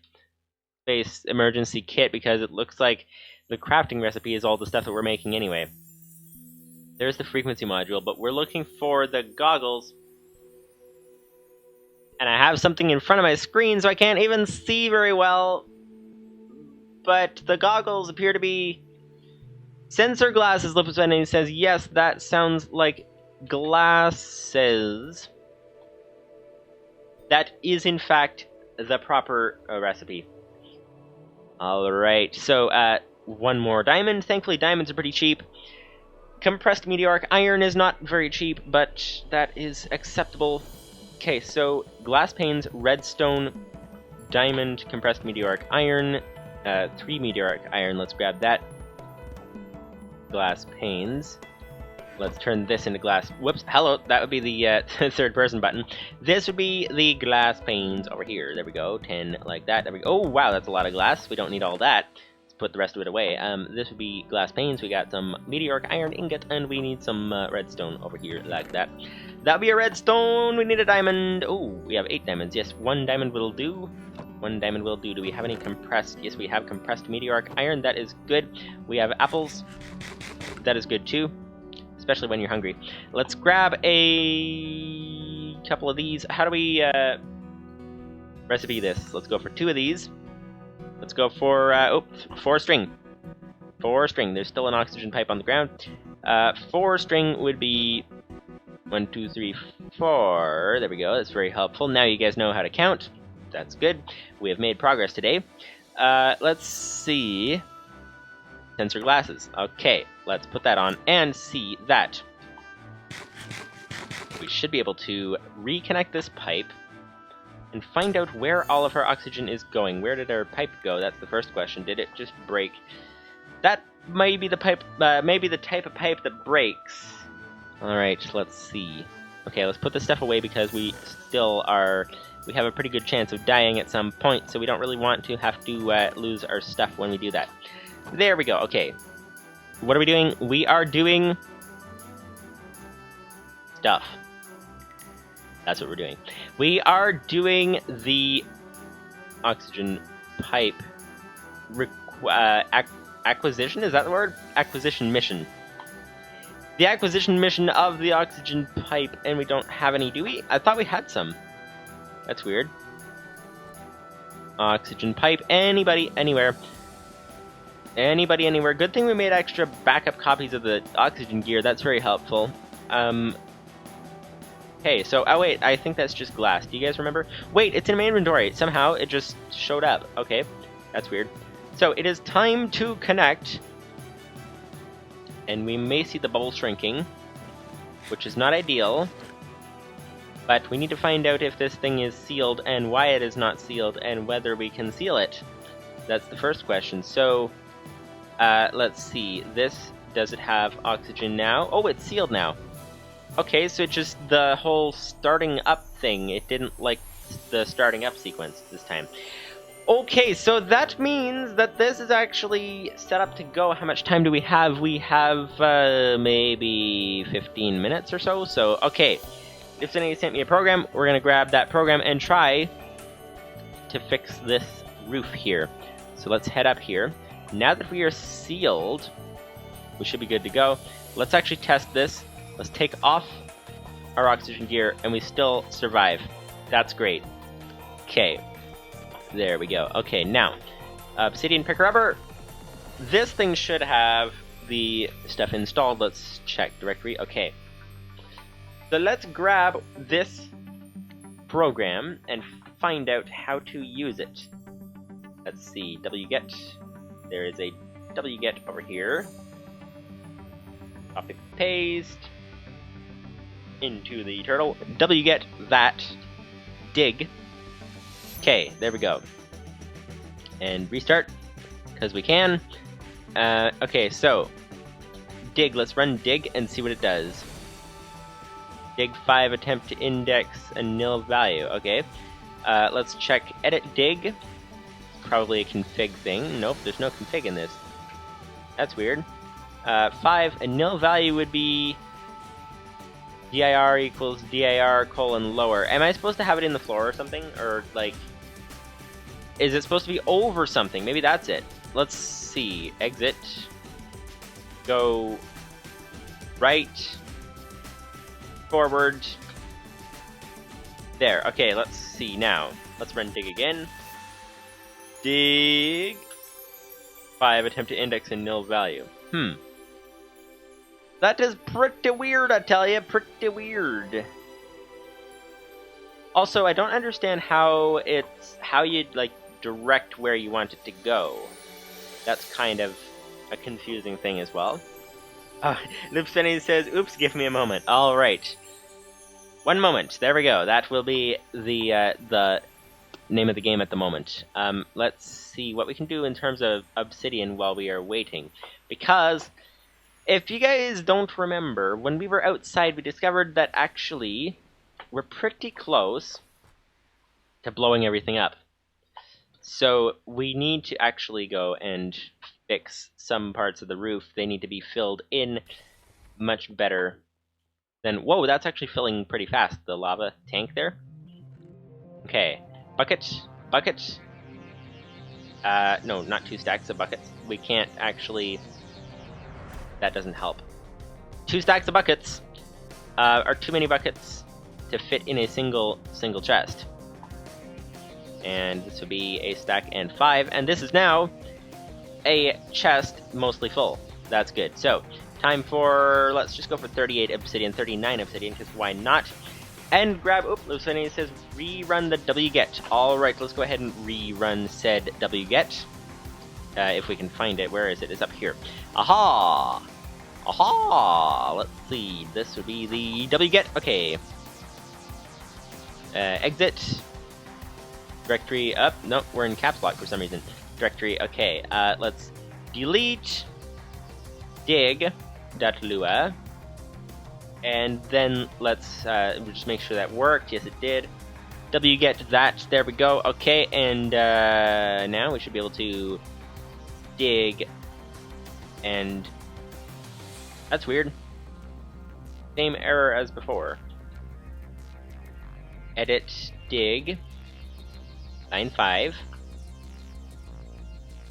Space Emergency Kit because it looks like the crafting recipe is all the stuff that we're making anyway. There's the frequency module, but we're looking for the goggles. And I have something in front of my screen, so I can't even see very well. But the goggles appear to be sensor glasses. Lipus says, yes, that sounds like glasses. That is, in fact, the proper recipe. Alright, so, 1 more diamond. Thankfully, diamonds are pretty cheap. Compressed meteoric iron is not very cheap, but that is acceptable. Okay, so, glass panes, redstone, diamond, compressed meteoric iron, 3 meteoric iron. Let's grab that. Glass panes. Let's turn this into glass. Whoops, hello, that would be the third person button. This would be the glass panes over here. There we go, 10 like that. There we go. Oh, wow, that's a lot of glass. We don't need all that. Let's put the rest of it away. This would be glass panes. We got some meteoric iron ingot, and we need some redstone over here like that. That'll be a redstone. We need a diamond. Oh, we have 8 diamonds. Yes, 1 diamond will do. 1 diamond will do. Do we have any compressed? Yes, we have compressed meteoric iron. That is good. We have apples. That is good too. Especially when you're hungry. Let's grab a couple of these. How do we recipe this? Let's go for 2 of these. Let's go for 4 string. 4 string. There's still an oxygen pipe on the ground. 4 string would be 1, 2, 3, 4. There we go. That's very helpful. Now you guys know how to count. That's good. We have made progress today. Let's see. Sensor glasses. Okay, let's put that on and see that. We should be able to reconnect this pipe and find out where all of our oxygen is going. Where did our pipe go? That's the first question. Did it just break? That may be the pipe, maybe the type of pipe that breaks. Alright, let's see. Okay, let's put this stuff away because we still are... We have a pretty good chance of dying at some point, so we don't really want to have to lose our stuff when we do that. There we go, okay. What are we doing? We are doing... stuff. That's what we're doing. We are doing the oxygen pipe acquisition? Is that the word? Acquisition mission. The acquisition mission of the oxygen pipe, and we don't have any, do we? I thought we had some. That's weird. Oxygen pipe. Anybody, anywhere. Anybody, anywhere. Good thing we made extra backup copies of the oxygen gear. That's very helpful. Okay, so, oh wait, I think that's just glass. Do you guys remember? Wait, it's in my inventory. Somehow it just showed up. Okay, that's weird. So, it is time to connect. And we may see the bubble shrinking, which is not ideal. But we need to find out if this thing is sealed and why it is not sealed and whether we can seal it. That's the first question. So, let's see. This, does it have oxygen now? Oh, it's sealed now. Okay, so it's just the whole starting up thing. It didn't like the starting up sequence this time. Okay, so that means that this is actually set up to go. How much time do we have? We have maybe 15 minutes or so. So, okay. If somebody sent me a program, we're going to grab that program and try to fix this roof here. So let's head up here. Now that we are sealed, we should be good to go. Let's actually test this. Let's take off our oxygen gear, and we still survive. That's great. Okay. There we go. Okay, now, obsidian pick rubber. This thing should have the stuff installed. Let's check directory. Okay. So let's grab this program and find out how to use it. Let's see. wget. There is a wget over here. Copy paste into the turtle. Wget that dig. Okay, there we go. And restart, because we can. Okay, so dig. Let's run dig and see what it does. Dig 5, attempt to index a nil value. Okay. Let's check edit dig. It's probably a config thing. Nope, there's no config in this. That's weird. 5, a nil value would be dir equals dir colon lower. Am I supposed to have it in the floor or something? Or, like, is it supposed to be over something? Maybe that's it. Let's see. Exit. Go right. Forward. There. Okay, let's see now. Let's run dig again. Dig. 5, attempt to index a nil value. That is pretty weird, I tell you. Pretty weird. Also, I don't understand how you'd, like, direct where you want it to go. That's kind of a confusing thing as well. Lipsenny says, oops, give me a moment. Alright. One moment. There we go. That will be the name of the game at the moment. Let's see what we can do in terms of obsidian while we are waiting. Because if you guys don't remember, when we were outside, we discovered that actually we're pretty close to blowing everything up. So we need to actually go and fix some parts of the roof. They need to be filled in much better than... Whoa, that's actually filling pretty fast, the lava tank there. Okay, bucket, bucket. No, not 2 stacks of buckets. We can't actually... That doesn't help. 2 stacks of buckets are too many buckets to fit in a single chest. And this would be a stack and 5, and this is now a chest mostly full. That's good. So, time for, let's just go for 38 obsidian, 39 obsidian, because why not? And grab, Luciani says, rerun the wget. Alright, let's go ahead and rerun said wget. If we can find it. Where is it? It's up here. Aha! Aha! Let's see. This would be the wget. Okay. Exit. Directory up. Nope, we're in caps lock for some reason. Directory, okay. Let's delete dig.lua. And then let's just make sure that worked. Yes, it did. wget that. There we go. Okay, and now we should be able to dig. And that's weird. Same error as before. Edit dig. Line 5.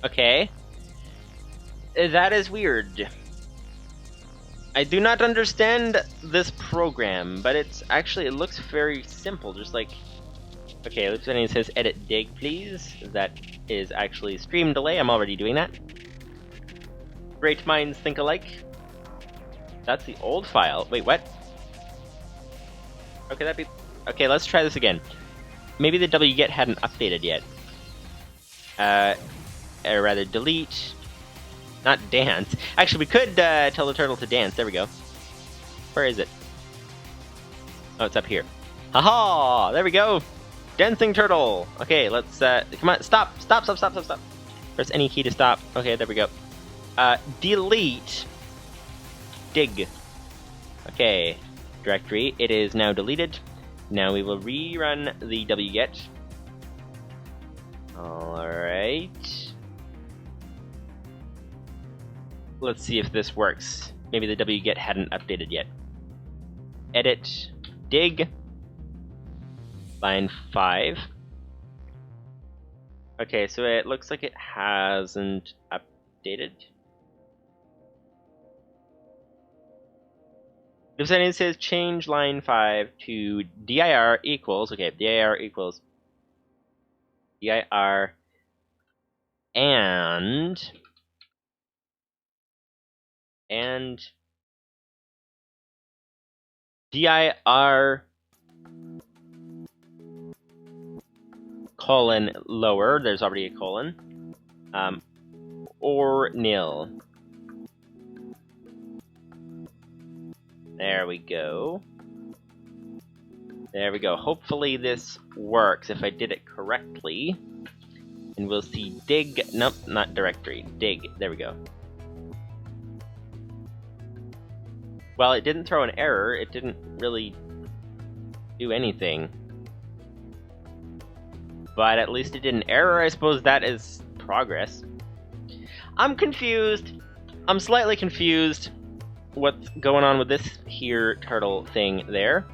Okay. That is weird. I do not understand this program, but it's actually, it looks very simple, just like... Okay, it says edit dig, please. That is actually stream delay, I'm already doing that. Great minds think alike. That's the old file. Wait, what? Okay, that'd be... Okay, let's try this again. Maybe the wget hadn't updated yet. Or rather, delete. Not dance. Actually, we could tell the turtle to dance. There we go. Where is it? Oh, it's up here. Haha! There we go! Dancing turtle! Okay, let's, come on, stop! Stop, stop, stop, stop, stop! Press any key to stop. Okay, there we go. Delete. Dig. Okay. Directory. It is now deleted. Now we will rerun the wget. Alright. Let's see if this works. Maybe the wget hadn't updated yet. Edit, dig, line 5. Okay, so it looks like it hasn't updated. If it says change line 5 to dir equals, okay, dir equals dir and dir colon lower, there's already a colon, or nil. There we go. There we go. Hopefully this works if I did it correctly. And we'll see dig, nope, not directory, dig, there we go. Well, it didn't throw an error, it didn't really do anything. But at least it did an error, I suppose that is progress. I'm confused. I'm slightly confused what's going on with this here turtle thing there.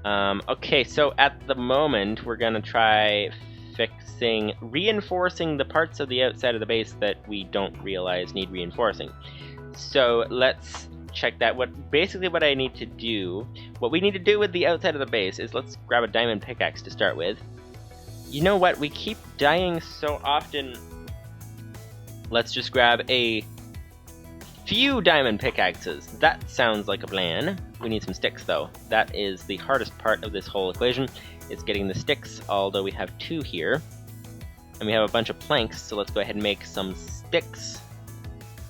Okay, so at the moment we're gonna try reinforcing the parts of the outside of the base that we don't realize need reinforcing. So let's check that. What I need to do, what we need to do with the outside of the base is let's grab a diamond pickaxe to start with. You know what? We keep dying so often. Let's just grab a few diamond pickaxes. That sounds like a plan. We need some sticks though. That is the hardest part of this whole equation. It's getting the sticks, although we have 2 here. And we have a bunch of planks, so let's go ahead and make some sticks.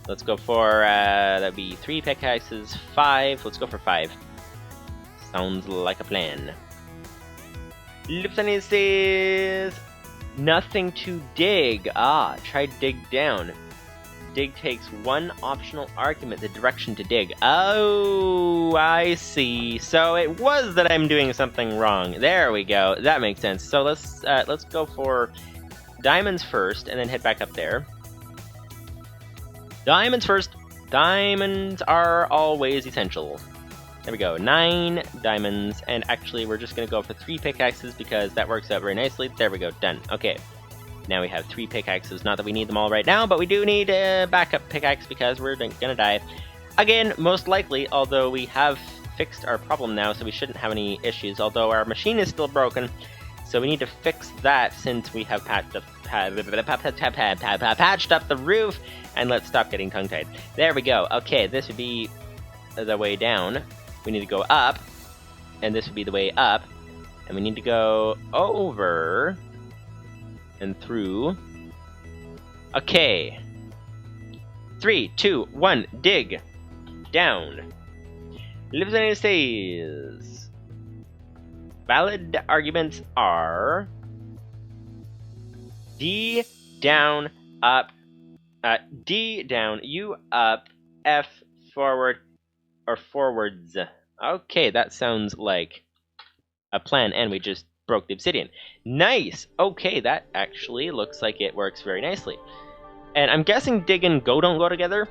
Let's go for, that'd be 3 pickaxes, 5. Let's go for 5. Sounds like a plan. Lipson says, nothing to dig. Ah, try dig down. Dig takes 1 optional argument, the direction to dig. Oh, I see. So it was that I'm doing something wrong. There we go. That makes sense. So let's go for diamonds first, and then head back up there. Diamonds first. Diamonds are always essential. There we go. 9 diamonds, and actually we're just gonna go for 3 pickaxes because that works out very nicely. There we go. Done. Okay. Now we have 3 pickaxes. Not that we need them all right now, but we do need a backup pickaxe because we're gonna die. Again, most likely, although we have fixed our problem now, so we shouldn't have any issues, although our machine is still broken, so we need to fix that since we have patched up the roof, and let's stop getting tongue-tied. There we go. Okay, this would be the way down. We need to go up, and this would be the way up, and we need to go over and through. Okay. 3, 2, 1, dig down. Lives and it says valid arguments are D down, up, D down, U up, F forward, or forwards. Okay, that sounds like a plan, and we just broke the obsidian. Nice! Okay, that actually looks like it works very nicely. And I'm guessing dig and go don't go together.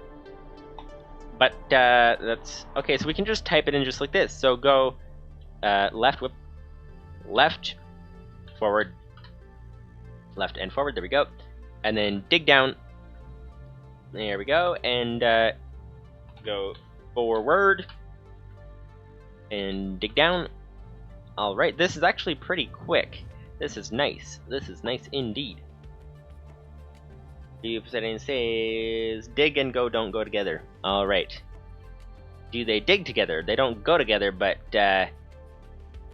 But that's... Okay, so we can just type it in just like this. So go left, whip, left, forward, left and forward. There we go. And then dig down. There we go. And go forward. And dig down. Alright, this is actually pretty quick. This is nice. This is nice indeed. The setting says dig and go don't go together. Alright. Do they dig together? They don't go together, but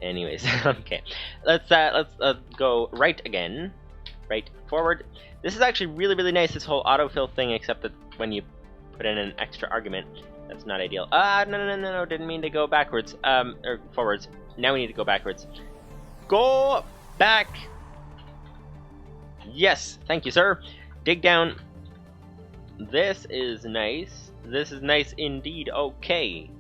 anyways, okay. Let's go right again. Right forward. This is actually really, really nice, this whole autofill thing, except that when you put in an extra argument, that's not ideal. No, didn't mean to go backwards. Or forwards. Now we need to go backwards. Go back! Yes, thank you, sir. Dig down. This is nice. This is nice indeed. Okay.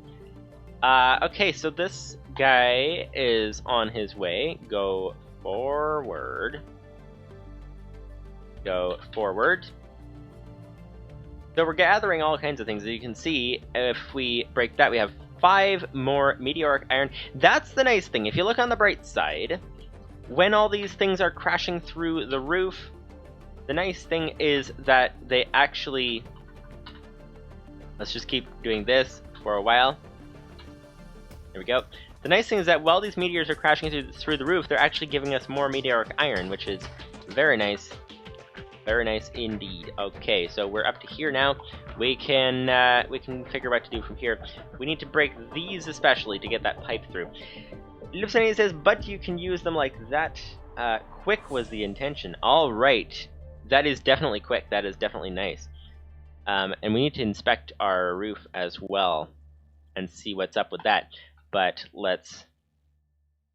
Okay, so this guy is on his way. Go forward. Go forward. So we're gathering all kinds of things. As you can see, if we break that, we have 5 more meteoric iron. That's the nice thing. If you look on the bright side, when all these things are crashing through the roof, the nice thing is that they actually... Let's just keep doing this for a while. There we go. The nice thing is that while these meteors are crashing through the roof, they're actually giving us more meteoric iron, which is very nice. Very nice indeed. Okay, so we're up to here now. We can figure out what to do from here. We need to break these especially to get that pipe through. Livestream says, but you can use them like that. Quick was the intention. All right, that is definitely quick. That is definitely nice. And we need to inspect our roof as well and see what's up with that. But let's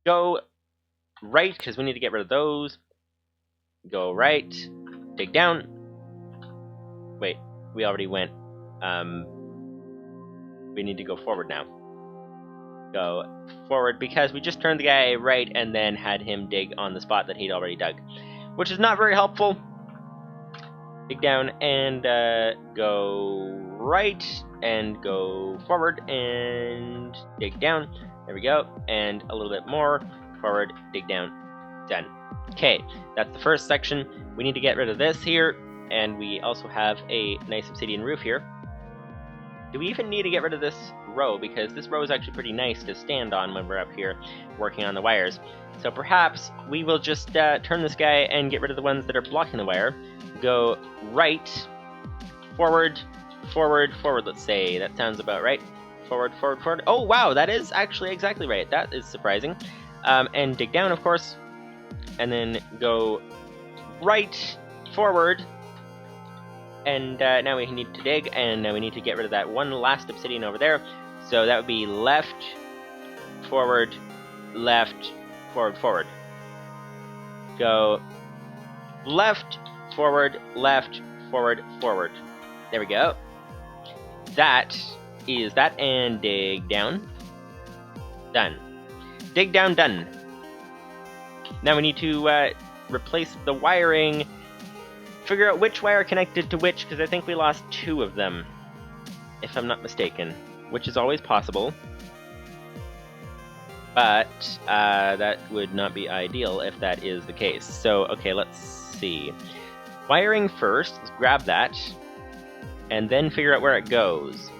go right, because we need to get rid of those. Go right. Dig down. Wait, we already went. We need to go forward now. Go forward, because we just turned the guy right and then had him dig on the spot that he'd already dug, which is not very helpful. Dig down and go right and go forward and dig down. There we go. And a little bit more. Forward, dig down. Done. Okay, that's the first section. We need to get rid of this here, and we also have a nice obsidian roof here. Do we even need to get rid of this row? Because this row is actually pretty nice to stand on when we're up here working on the wires. So perhaps we will just turn this guy and get rid of the ones that are blocking the wire. Go right, forward, forward, forward, let's say. That sounds about right. Forward, forward, forward. Oh, wow, that is actually exactly right. That is surprising. And dig down, of course. And then go right, forward. And now we need to dig, and now we need to get rid of that one last obsidian over there. So that would be left, forward, left, forward, forward. Go left, forward, left, forward, forward. There we go. That is that, and dig down. Done. Dig down, done. Now we need to replace the wiring, figure out which wire connected to which, because I think we lost 2 of them, if I'm not mistaken, which is always possible. But that would not be ideal if that is the case. So, okay, let's see. Wiring first, let's grab that, and then figure out where it goes.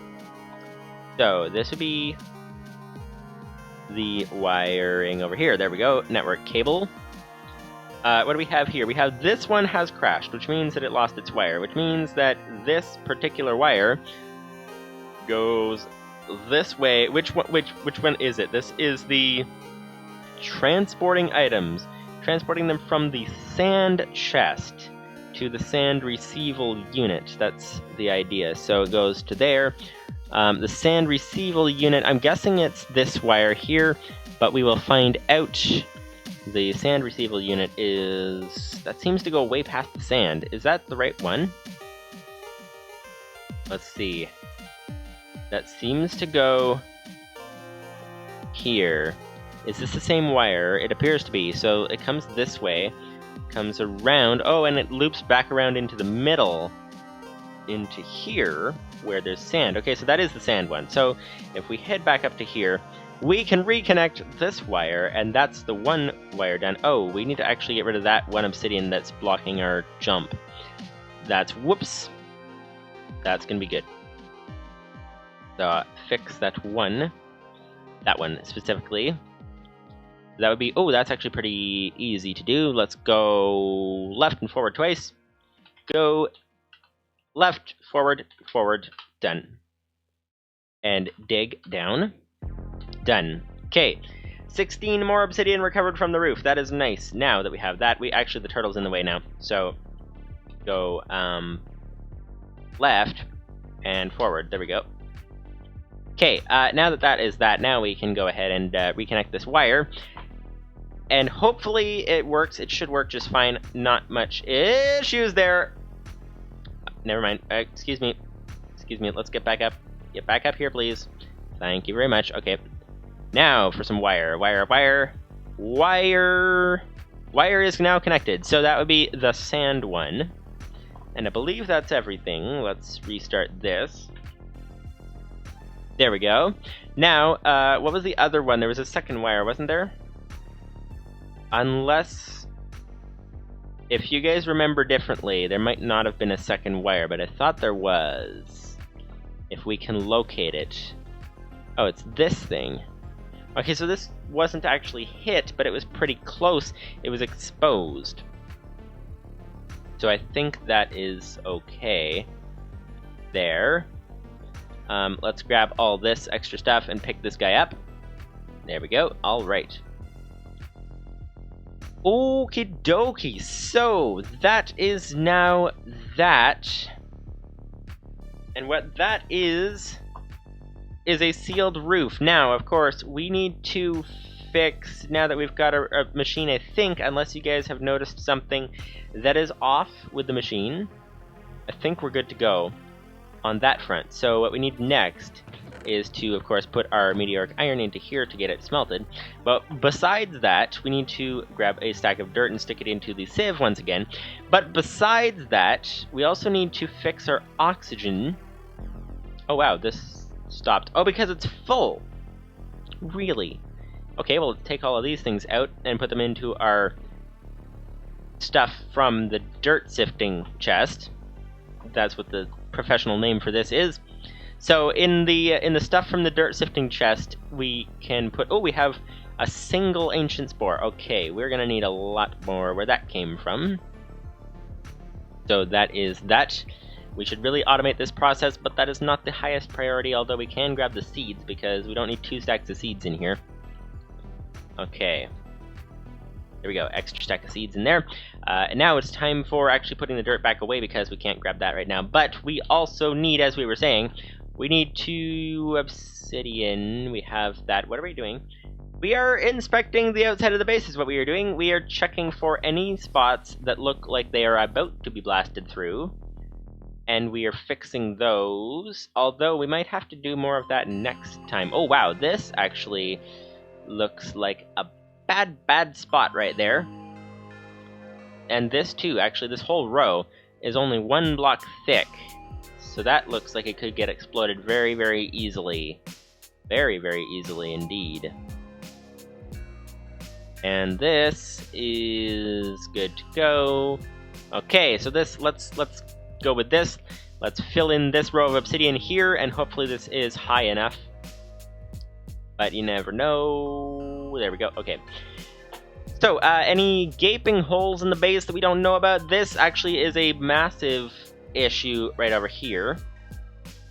So, this would be the wiring over here. There we go, network cable. What do we have here? We have this one has crashed, which means that it lost its wire, which means that this particular wire goes this way. Which one is it? This is the transporting items. Transporting them from the sand chest to the sand receival unit. That's the idea. So it goes to there. The sand receival unit, I'm guessing it's this wire here, but we will find out. The sand receival unit is... that seems to go way past the sand. Is that the right one? Let's see. That seems to go here. Is this the same wire? It appears to be. So it comes this way, comes around. Oh, and it loops back around into the middle, into here, where there's sand. Okay, so that is the sand one. So if we head back up to here, we can reconnect this wire, and that's the one wire done. Oh, we need to actually get rid of that one obsidian that's blocking our jump. That's, whoops. That's gonna be good. So, fix that one specifically. That would be, oh, that's actually pretty easy to do. Let's go left and forward twice. Go left, forward, forward, done. And dig down. Done. Okay, 16 more obsidian recovered from the roof. That is nice. Now that we have that, actually the turtle's in the way now. So go left and forward. There we go. Okay, now that is that, now we can go ahead and reconnect this wire. And hopefully it works. It should work just fine. Not much issues there. Never mind. Excuse me. Excuse me. Let's get back up. Get back up here, please. Thank you very much. Okay. Now for some wire. Wire, wire, wire, Wire is now connected, so that would be the sand one. And I believe that's everything. Let's restart this. There we go. Now, what was the other one? There was a second wire, wasn't there? Unless, if you guys remember differently, there might not have been a second wire, but I thought there was. If we can locate it. Oh, it's this thing. Okay, so this wasn't actually hit, but it was pretty close. It was exposed. So I think that is okay. There. Let's grab all this extra stuff and pick this guy up. There we go. Alright. Okie dokie. So, that is now that. And what that is a sealed roof. Now, of course, we need to fix, now that we've got a machine, I think, unless you guys have noticed something that is off with the machine, I think we're good to go on that front. So what we need next is to, of course, put our meteoric iron into here to get it smelted. But besides that, we need to grab a stack of dirt and stick it into the sieve once again. But besides that, we also need to fix our oxygen. Oh wow, this stopped. Oh, because it's full. Really? Okay, well, let's take all of these things out and put them into our stuff from the dirt sifting chest. That's what the professional name for this is. So in the stuff from the dirt sifting chest, we can put, oh, we have a single ancient spore. Okay, we're gonna need a lot more where that came from. So that is that. We should really automate this process, but that is not the highest priority, although we can grab the seeds because we don't need 2 stacks of seeds in here. Okay. There we go, extra stack of seeds in there. And now it's time for actually putting the dirt back away because we can't grab that right now. But we also need, as we were saying, we need 2 obsidian. We have that. What are we doing? We are inspecting the outside of the base is what we are doing. We are checking for any spots that look like they are about to be blasted through. And we are fixing those. Although we might have to do more of that next time. Oh wow, this actually looks like a bad spot right there. And this too, actually, this whole row is only 1 block thick. So that looks like it could get exploded very, very easily. Very, very easily indeed. And this is good to go. Okay, so this, let's go with this. Let's fill in this row of obsidian here, and hopefully this is high enough. But you never know. There we go. Okay. So, any gaping holes in the base that we don't know about? This actually is a massive issue right over here.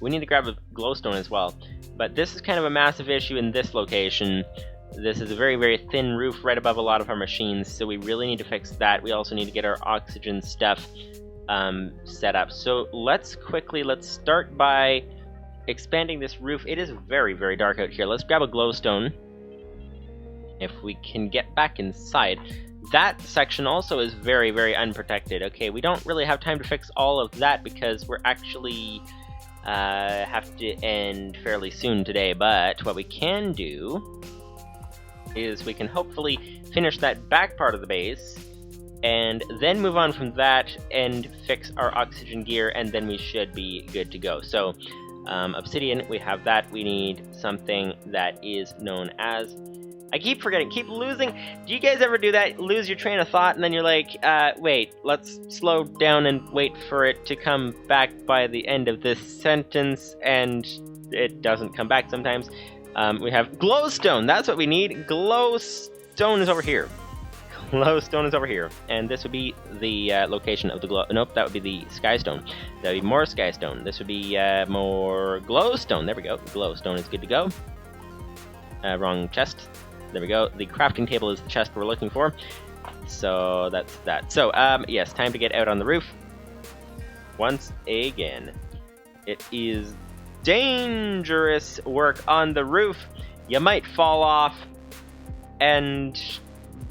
We need to grab a glowstone as well. But this is kind of a massive issue in this location. This is a very, very thin roof right above a lot of our machines, so we really need to fix that. We also need to get our oxygen stuff set up. So let's start by expanding this roof. It is very, very dark out here. Let's grab a glowstone. If we can get back inside. That section also is very, very unprotected. Okay, we don't really have time to fix all of that because we're actually have to end fairly soon today. But what we can do is we can hopefully finish that back part of the base and then move on from that and fix our oxygen gear, and then we should be good to go. So obsidian, we have that. We need something that is known as, I keep forgetting, keep losing. Do you guys ever do that? Lose your train of thought and then you're like, wait, let's slow down and wait for it to come back by the end of this sentence, and it doesn't come back sometimes. We have glowstone. That's what we need. Glowstone is over here. Glowstone is over here. And this would be the location of the glow. Nope, that would be the skystone. That would be more skystone. This would be more glowstone. There we go. Glowstone is good to go. Wrong chest. There we go. The crafting table is the chest we're looking for. So that's that. So, yes, time to get out on the roof. Once again. It is dangerous work on the roof. You might fall off, and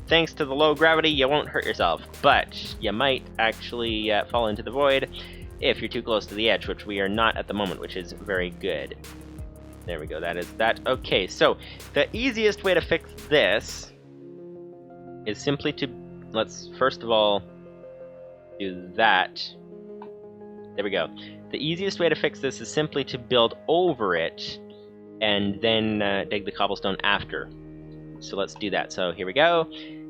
thanks to the low gravity, you won't hurt yourself. But you might actually fall into the void if you're too close to the edge, which we are not at the moment, which is very good. There we go, that is that. Okay, so the easiest way to fix this is simply to let's first of all do that. There we go. The easiest way to fix this is simply to build over it and then dig the cobblestone after. So let's do that. So here we go.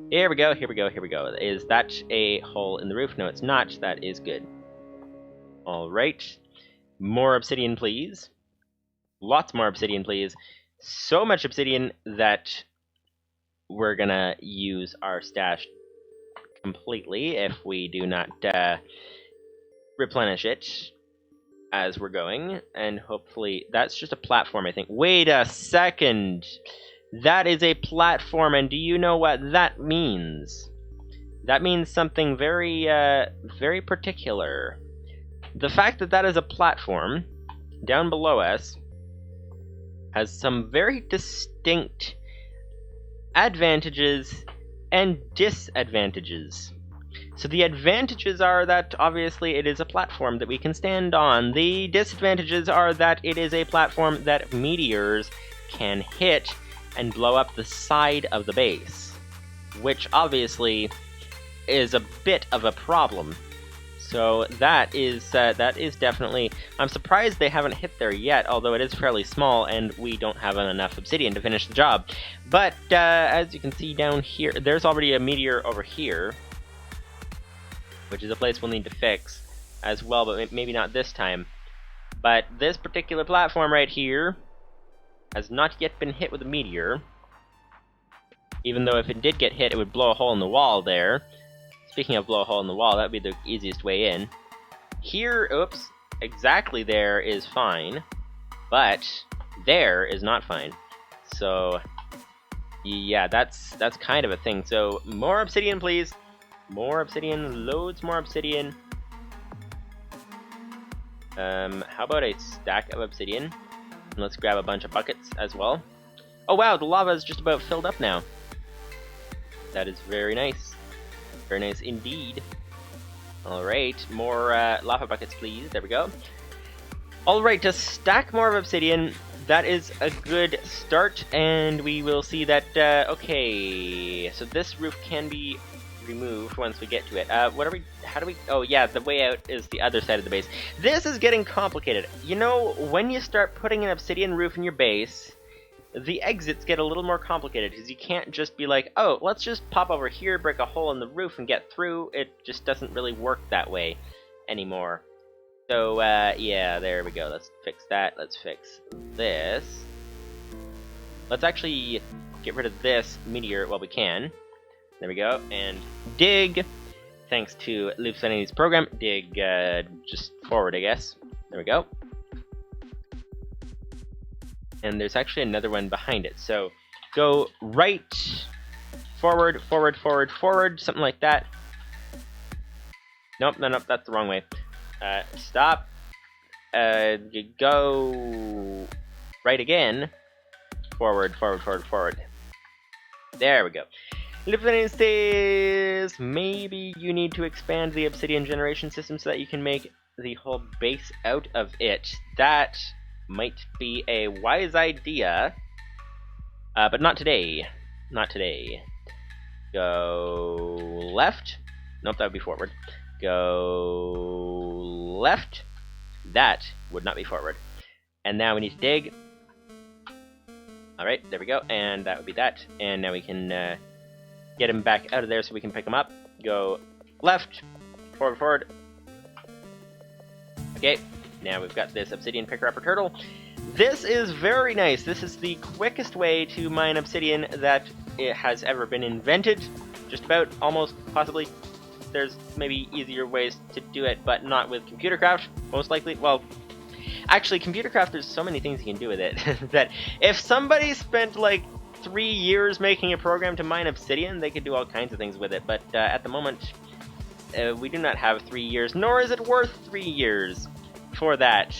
Here we go, here we go, here we go. Is that a hole in the roof? No, it's not. That is good. Alright. More obsidian, please. Lots more obsidian, please. So much obsidian that we're gonna use our stash completely if we do not replenish it as we're going. And hopefully... That's just a platform, I think. Wait a second! That is a platform, and do you know what that means? That means something very, very particular. The fact that that is a platform down below us has some very distinct advantages and disadvantages. So the advantages are that obviously it is a platform that we can stand on. The disadvantages are that it is a platform that meteors can hit and blow up the side of the base, which obviously is a bit of a problem. So that is definitely... I'm surprised they haven't hit there yet, although it is fairly small and we don't have enough obsidian to finish the job. But as you can see down here, there's already a meteor over here, which is a place we'll need to fix as well, but maybe not this time. But this particular platform right here has not yet been hit with a meteor, even though if it did get hit, it would blow a hole in the wall there. Speaking of blow a hole in the wall, that would be the easiest way in. Here, oops, exactly there is fine, but there is not fine. So, yeah, that's kind of a thing. So, more obsidian, please. More obsidian, loads more obsidian. How about a stack of obsidian? And let's grab a bunch of buckets as well. Oh wow, the lava is just about filled up now. That is very nice. Very nice indeed. Alright, more lava buckets please. There we go. Alright, to stack more of obsidian, that is a good start, and we will see that, okay, so this roof can be removed once we get to it. How do we, oh yeah, the way out is the other side of the base. This is getting complicated. You know, when you start putting an obsidian roof in your base, the exits get a little more complicated, because you can't just be like, oh, let's just pop over here, break a hole in the roof, and get through. It just doesn't really work that way anymore. So, yeah, there we go. Let's fix that. Let's fix this. Let's actually get rid of this meteor while we can. There we go, and dig, thanks to Livestream's program, dig just forward, I guess. There we go. And there's actually another one behind it, so go right, forward, forward, forward, forward, something like that. Nope, no, nope, that's the wrong way. Stop, you go right again, forward, forward, forward, forward. There we go. Livestream says maybe you need to expand the obsidian generation system so that you can make the whole base out of it. That might be a wise idea, but not today. Not today. Go left. Nope, that would be forward. Go left. That would not be forward. And now we need to dig. Alright, there we go. And that would be that. And now we can get him back out of there so we can pick him up. Go left, forward, forward. Okay, now we've got this obsidian picker-upper turtle. This is very nice. This is the quickest way to mine obsidian that it has ever been invented. Just about, almost, possibly. There's maybe easier ways to do it, but not with computer craft, most likely. Well, actually, computer craft, there's so many things you can do with it that if somebody spent like 3 years making a program to mine obsidian, they could do all kinds of things with it, but at the moment, we do not have 3 years, nor is it worth 3 years for that.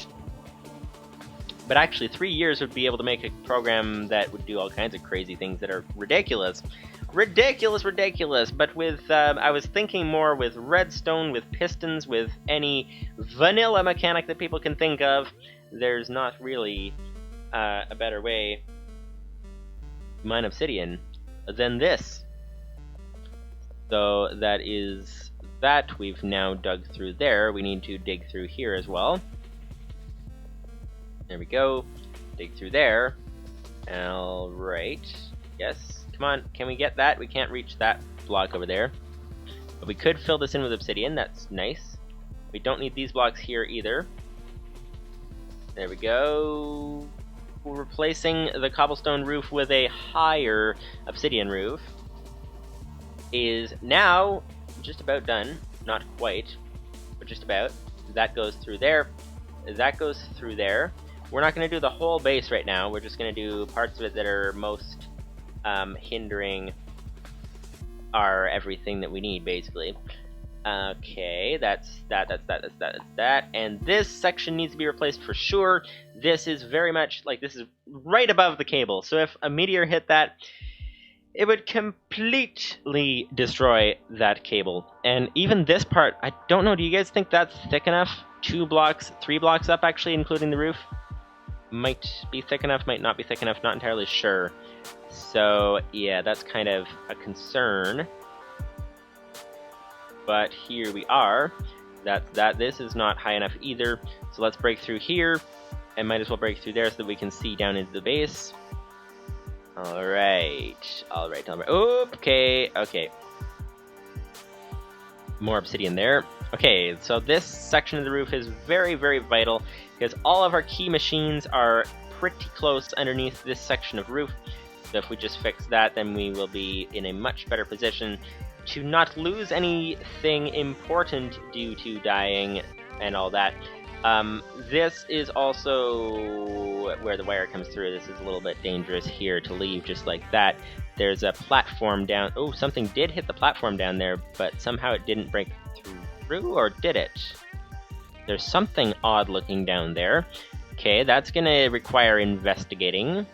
But actually, 3 years would be able to make a program that would do all kinds of crazy things that are ridiculous. Ridiculous, ridiculous, but with, I was thinking more with redstone, with pistons, with any vanilla mechanic that people can think of. There's not really a better way mine obsidian than this. So that is that. We've now dug through there. We need to dig through here as well. There we go. Dig through there. Alright. Yes. Come on. Can we get that? We can't reach that block over there. But we could fill this in with obsidian. That's nice. We don't need these blocks here either. There we go. We're replacing the cobblestone roof with a higher obsidian roof. Is now just about done. Not quite, but just about. That goes through there. That goes through there. We're not going to do the whole base right now. We're just going to do parts of it that are most hindering our everything that we need, basically. Okay, that's that. And this section needs to be replaced for sure. This is very much, like, this is right above the cable. So if a meteor hit that, it would completely destroy that cable. And even this part, I don't know, do you guys think that's thick enough? 2 blocks, 3 blocks up, actually, including the roof? Might be thick enough, might not be thick enough, not entirely sure. So, yeah, that's kind of a concern. But here we are. This is not high enough either. So let's break through here, and might as well break through there so that we can see down into the base. Alright. Okay. More obsidian there. Okay, so this section of the roof is very, very vital, because all of our key machines are pretty close underneath this section of roof. So if we just fix that, then we will be in a much better position to not lose anything important due to dying and all that. This is also where the wire comes through. This is a little bit dangerous here to leave just like that. There's a platform down. Oh, something did hit the platform down there, but somehow it didn't break through, or did it? There's something odd looking down there. Okay, that's gonna require investigating.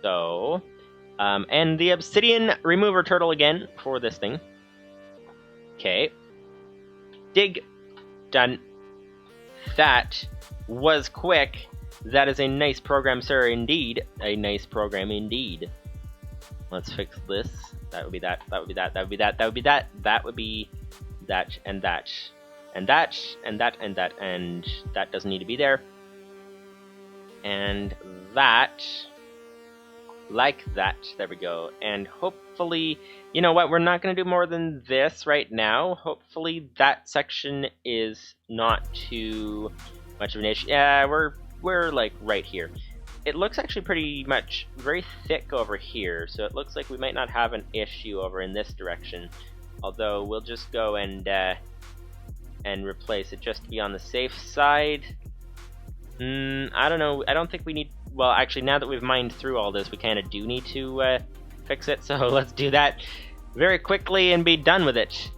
So, and the obsidian remover turtle again for this thing. Okay. Dig. Done. That was quick. That is a nice program, sir, indeed. A nice program indeed. Let's fix this. That would be that. That would be that. That would be that. That would be that. That would be that and that. And that and that and that. And that doesn't need to be there. And that. Like that. There we go. And hopefully, you know what, we're not going to do more than this right now. Hopefully that section is not too much of an issue. Yeah, we're like right here. It looks actually pretty much very thick over here, so it looks like we might not have an issue over in this direction. Although we'll just go and replace it just to be on the safe side. I don't know. I don't think we need... Well, actually, now that we've mined through all this, we kind of do need to fix it. So let's do that very quickly and be done with it.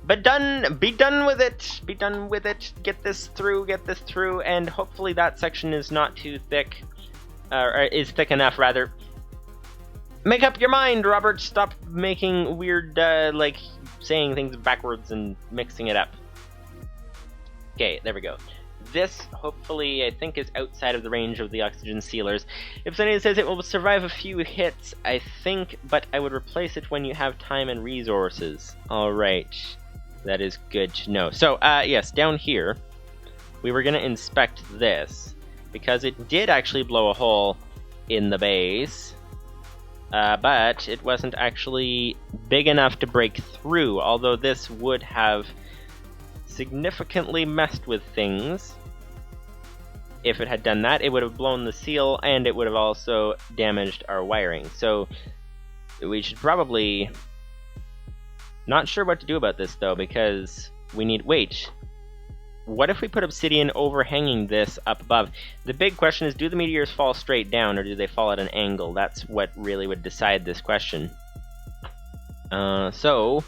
Be done with it. Be done with it. Get this through, and hopefully that section is not too thick. Or is thick enough, rather. Make up your mind, Robert. Stop making weird, like, saying things backwards and mixing it up. Okay, there we go. This, hopefully, I think is outside of the range of the oxygen sealers. If somebody says it will survive a few hits, I think, but I would replace it when you have time and resources. Alright, that is good to know. So, yes, down here, we were going to inspect this, because it did actually blow a hole in the base, but it wasn't actually big enough to break through, although this would have significantly messed with things. If it had done that, it would have blown the seal, and it would have also damaged our wiring. So we should probably... Not sure what to do about this, though, because we need... Wait. What if we put obsidian overhanging this up above? The big question is, do the meteors fall straight down, or do they fall at an angle? That's what really would decide this question. So...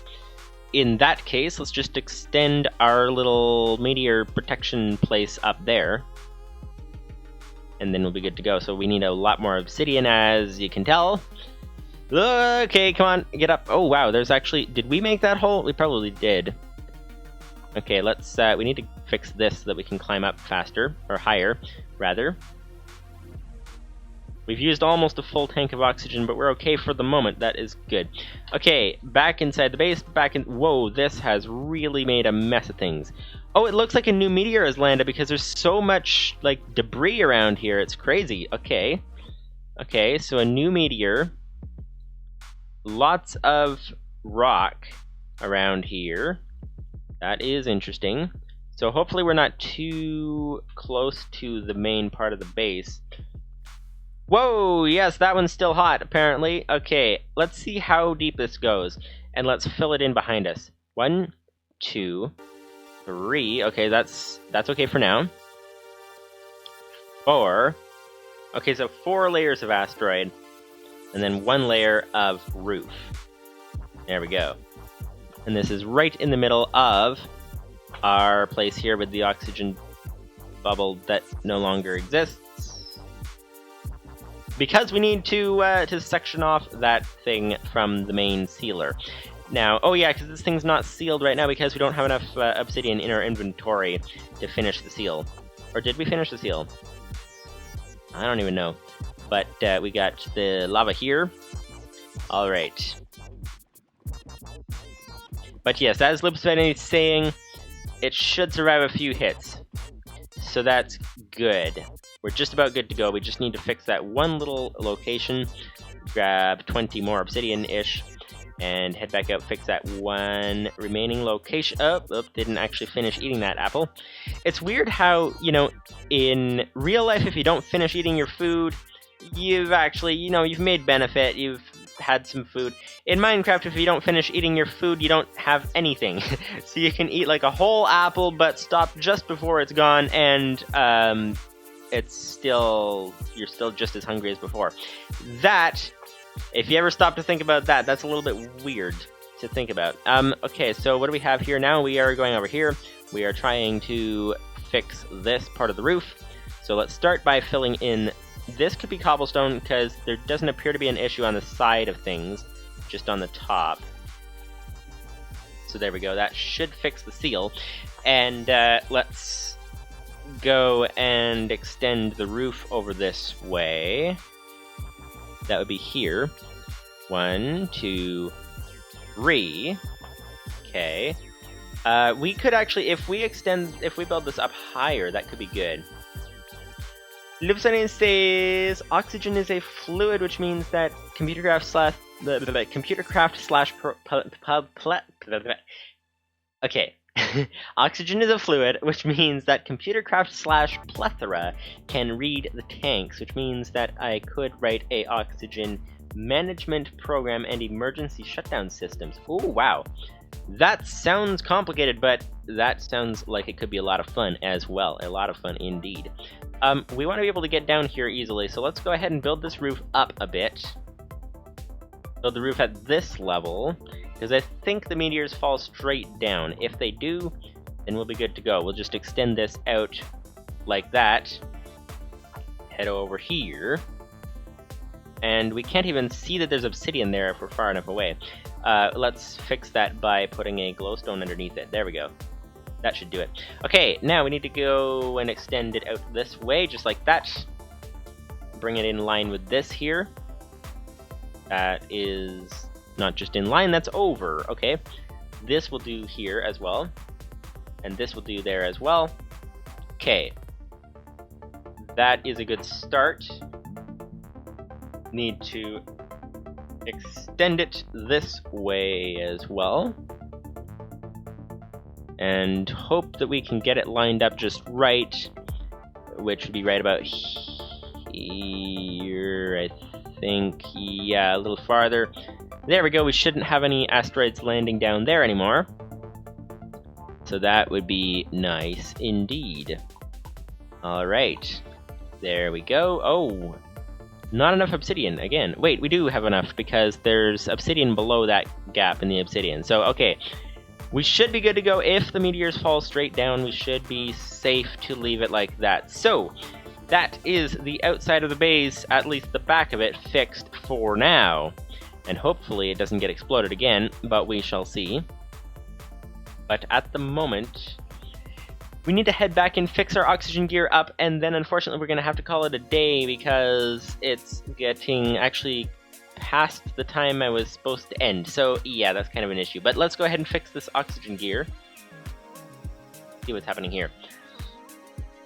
in that case, let's just extend our little meteor protection place up there. And then we'll be good to go. So we need a lot more obsidian, as you can tell. Okay, come on, get up. Oh, wow, there's actually... Did we make that hole? We probably did. Okay, let's... we need to fix this so that we can climb up faster. Or higher, rather. We've used almost a full tank of oxygen, but we're okay for the moment. That is good. Okay, back inside the base, whoa, this has really made a mess of things. Oh, it looks like a new meteor has landed because there's so much, like, debris around here. It's crazy. Okay. Okay, so a new meteor. Lots of rock around here. That is interesting. So hopefully we're not too close to the main part of the base. Whoa, yes, that one's still hot, apparently. Okay, let's see how deep this goes, and let's fill it in behind us. 1, 2, 3. Okay, that's okay for now. 4. Okay, so 4 layers of asteroid, and then 1 layer of roof. There we go. And this is right in the middle of our place here with the oxygen bubble that no longer exists. Because we need to section off that thing from the main sealer. Now, oh yeah, because this thing's not sealed right now because we don't have enough obsidian in our inventory to finish the seal. Or did we finish the seal? I don't even know. But we got the lava here. Alright. But yes, as Ep27 is saying, it should survive a few hits. So that's good. We're just about good to go. We just need to fix that one little location, grab 20 more obsidian-ish, and head back out, fix that one remaining location. Oh, didn't actually finish eating that apple. It's weird how, you know, in real life, if you don't finish eating your food, you've actually, you know, you've made benefit, you've had some food. In Minecraft, if you don't finish eating your food, you don't have anything. So you can eat like a whole apple, but stop just before it's gone, and it's still, you're still just as hungry as before. That, if you ever stop to think about that, that's a little bit weird to think about. Okay, so what do we have here now? We are going over here. We are trying to fix this part of the roof. So let's start by filling in. This could be cobblestone because there doesn't appear to be an issue on the side of things, just on the top. So there we go. That should fix the seal. And let's go and extend the roof over this way. That would be here. 1, 2, 3. Okay. We could actually, if we build this up higher, that could be good. Ep27 says oxygen is a fluid, which means that computercraft slash okay. Oxygen is a fluid, which means that computercraft slash plethora can read the tanks, which means that I could write a oxygen management program and emergency shutdown systems. Oh wow. That sounds complicated, but that sounds like it could be a lot of fun as well. A lot of fun indeed. We want to be able to get down here easily, so let's go ahead and build this roof up a bit. Build the roof at this level, because I think the meteors fall straight down. If they do, then we'll be good to go. We'll just extend this out like that. Head over here. And we can't even see that there's obsidian there if we're far enough away. Let's fix that by putting a glowstone underneath it. There we go. That should do it. Okay, now we need to go and extend it out this way, just like that. Bring it in line with this here. That is not just in line, that's over. Okay, this will do here as well. And this will do there as well. Okay. That is a good start. Need to extend it this way as well. And hope that we can get it lined up just right, which would be right about here, I think. Yeah, a little farther. There we go, we shouldn't have any asteroids landing down there anymore. So that would be nice indeed. Alright, there we go. Oh, not enough obsidian again. Wait, we do have enough because there's obsidian below that gap in the obsidian. So, okay. We should be good to go. If the meteors fall straight down, we should be safe to leave it like that. So, that is the outside of the base, at least the back of it, fixed for now. And hopefully it doesn't get exploded again, but we shall see. But at the moment, we need to head back and fix our oxygen gear up, and then unfortunately we're going to have to call it a day because it's getting actually past the time I was supposed to end. So yeah, that's kind of an issue. But let's go ahead and fix this oxygen gear. See what's happening here.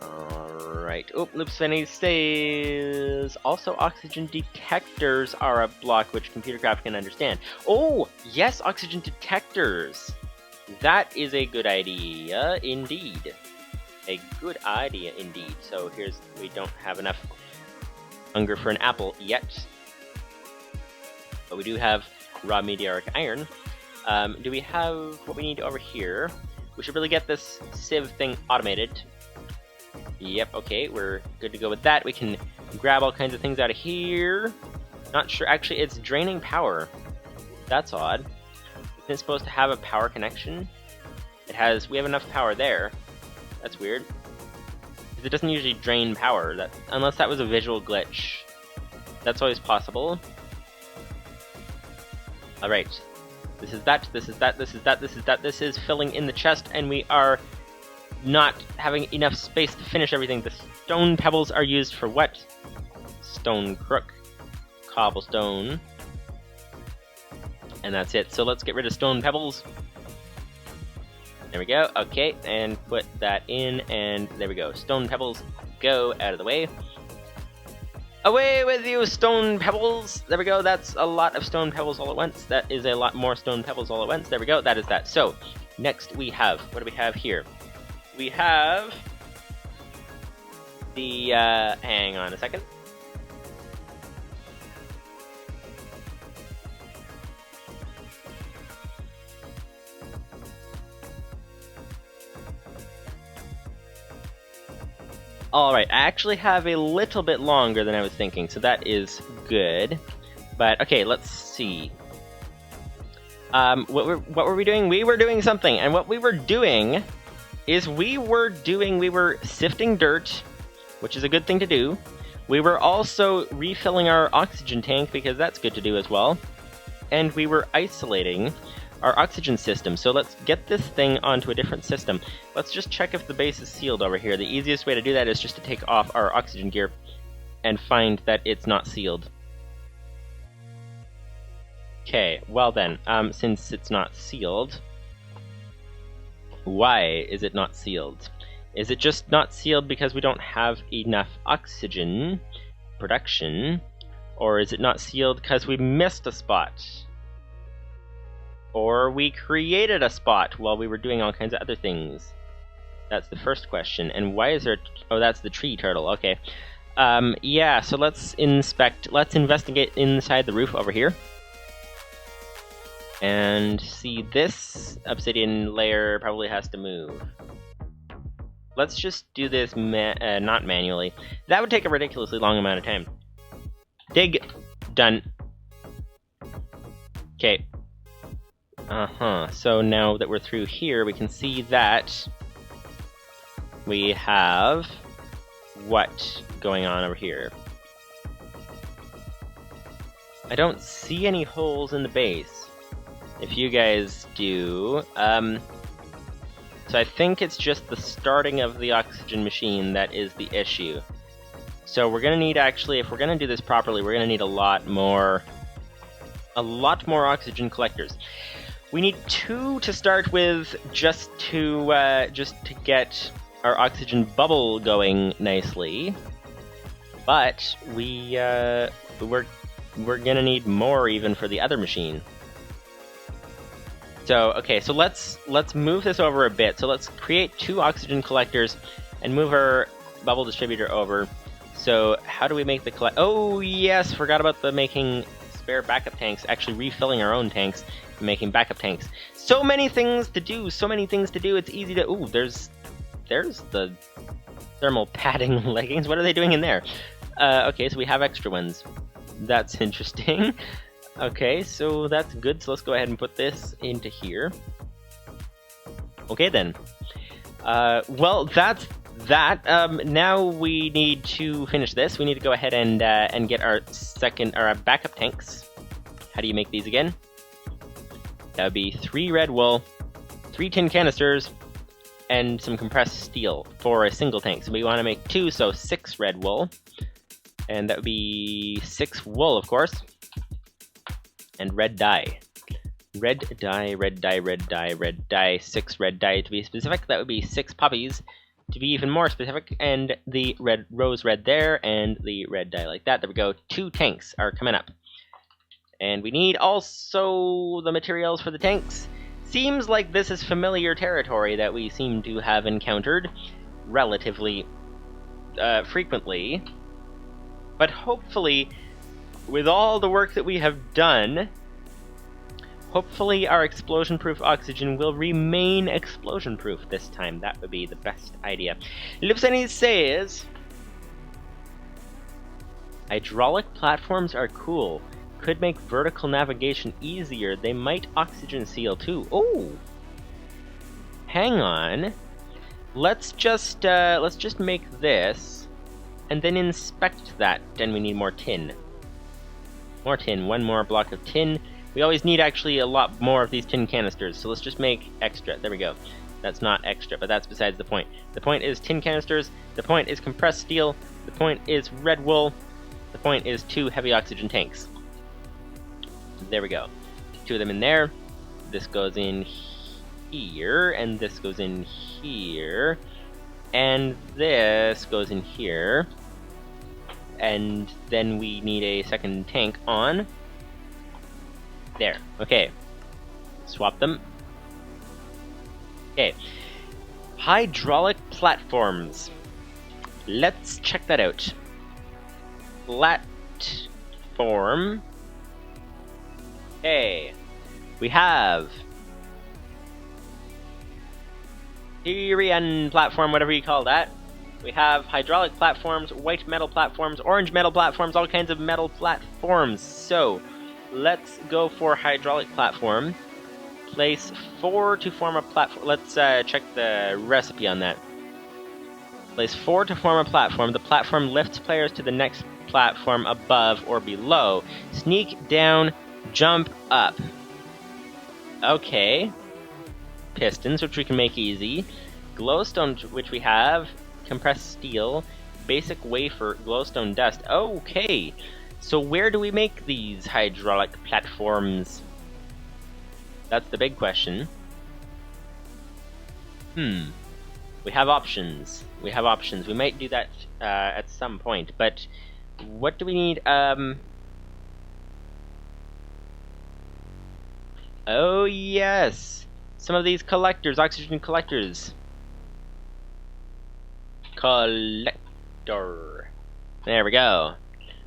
Alright. Oh, Livestream says also oxygen detectors are a block which computer craft can understand. Oh, yes, oxygen detectors. That is a good idea indeed. A good idea indeed. So here's, we don't have enough hunger for an apple yet. But we do have raw meteoric iron. Do we have what we need over here? We should really get this sieve thing automated. Yep, okay, we're good to go with that. We can grab all kinds of things out of here. Not sure, actually it's draining power. That's odd. Isn't it supposed to have a power connection? It has, we have enough power there. That's weird. It doesn't usually drain power, unless that was a visual glitch. That's always possible. Alright. This is that, this is that, this is that, this is that, this is filling in the chest, and we are not having enough space to finish everything. The stone pebbles are used for what? Stone crook. Cobblestone. And that's it. So let's get rid of stone pebbles. There we go. Okay, and put that in, and there we go. Stone pebbles go out of the way. Away with you, stone pebbles! There we go, that's a lot of stone pebbles all at once. That is a lot more stone pebbles all at once. There we go, that is that. So, next we have, what do we have here? We have the, hang on a second. Alright, I actually have a little bit longer than I was thinking, so that is good. But, okay, let's see. What were we doing? We were doing something, and what we were doing is we were sifting dirt, which is a good thing to do. We were also refilling our oxygen tank, because that's good to do as well. And we were isolating our oxygen system. So let's get this thing onto a different system. Let's just check if the base is sealed over here. The easiest way to do that is just to take off our oxygen gear and find that it's not sealed. Okay, well then, since it's not sealed, why is it not sealed? Is it just not sealed because we don't have enough oxygen production? Or is it not sealed because we missed a spot? Or we created a spot while we were doing all kinds of other things? That's the first question. And why is there... Oh, that's the tree turtle. Okay. Yeah, so let's investigate inside the roof over here. And see, this obsidian layer probably has to move. Let's just do this not manually. That would take a ridiculously long amount of time. Dig. Done. Okay. So now that we're through here, we can see that we have what going on over here. I don't see any holes in the base. If you guys do, so I think it's just the starting of the oxygen machine that is the issue. So we're gonna need, actually, if we're gonna do this properly, we're gonna need a lot more oxygen collectors. We need 2 to start with, just to get our oxygen bubble going nicely. But we're gonna need more even for the other machine. So okay, so let's move this over a bit. So let's create 2 oxygen collectors and move our bubble distributor over. So how do we make the Oh yes, forgot about the making spare backup tanks. Actually refilling our own tanks and making backup tanks. So many things to do. So many things to do. It's easy to. Ooh, there's the thermal padding leggings. What are they doing in there? Okay, so we have extra ones. That's interesting. Okay, so that's good. So let's go ahead and put this into here. Okay then. Well, that's that. Now we need to finish this. We need to go ahead and get our backup tanks. How do you make these again? That would be 3 red wool, 3 tin canisters, and some compressed steel for a single tank. So we want to make 2, so 6 red wool. And that would be 6 wool, of course. And red dye. Red dye, red dye, red dye, red dye. 6 red dye to be specific. That would be 6 poppies to be even more specific. And the red rose red there, and the red dye like that. There we go. 2 tanks are coming up. And we need also the materials for the tanks. Seems like this is familiar territory that we seem to have encountered relatively frequently. But hopefully, with all the work that we have done, hopefully our explosion-proof oxygen will remain explosion-proof this time. That would be the best idea. Lipsani says, hydraulic platforms are cool. Could make vertical navigation easier. They might oxygen seal too. Oh, hang on. Let's just make this, and then inspect that. Then we need more tin. More tin. 1 more block of tin. We always need actually a lot more of these tin canisters. So let's just make extra. There we go. That's not extra, but that's besides the point. The point is tin canisters. The point is compressed steel. The point is red wool. The point is 2 heavy oxygen tanks. There we go. 2 of them in there. This goes in here, and this goes in here, and this goes in here. And then we need a second tank on. There. Okay. Swap them. Okay. Hydraulic platforms. Let's check that out. Platform. Okay, we have Tyrian platform, whatever you call that. We have hydraulic platforms, white metal platforms, orange metal platforms, all kinds of metal platforms. So, let's go for hydraulic platform. Place 4 to form a platform. Let's check the recipe on that. Place 4 to form a platform. The platform lifts players to the next platform above or below. Sneak down. Jump up. Okay. Pistons, which we can make easy. Glowstone, which we have. Compressed steel. Basic wafer. Glowstone dust. Okay. So where do we make these hydraulic platforms? That's the big question. We have options. We have options. We might do that at some point. But what do we need? Oh yes! Some of these collectors, oxygen collectors. Collector. There we go.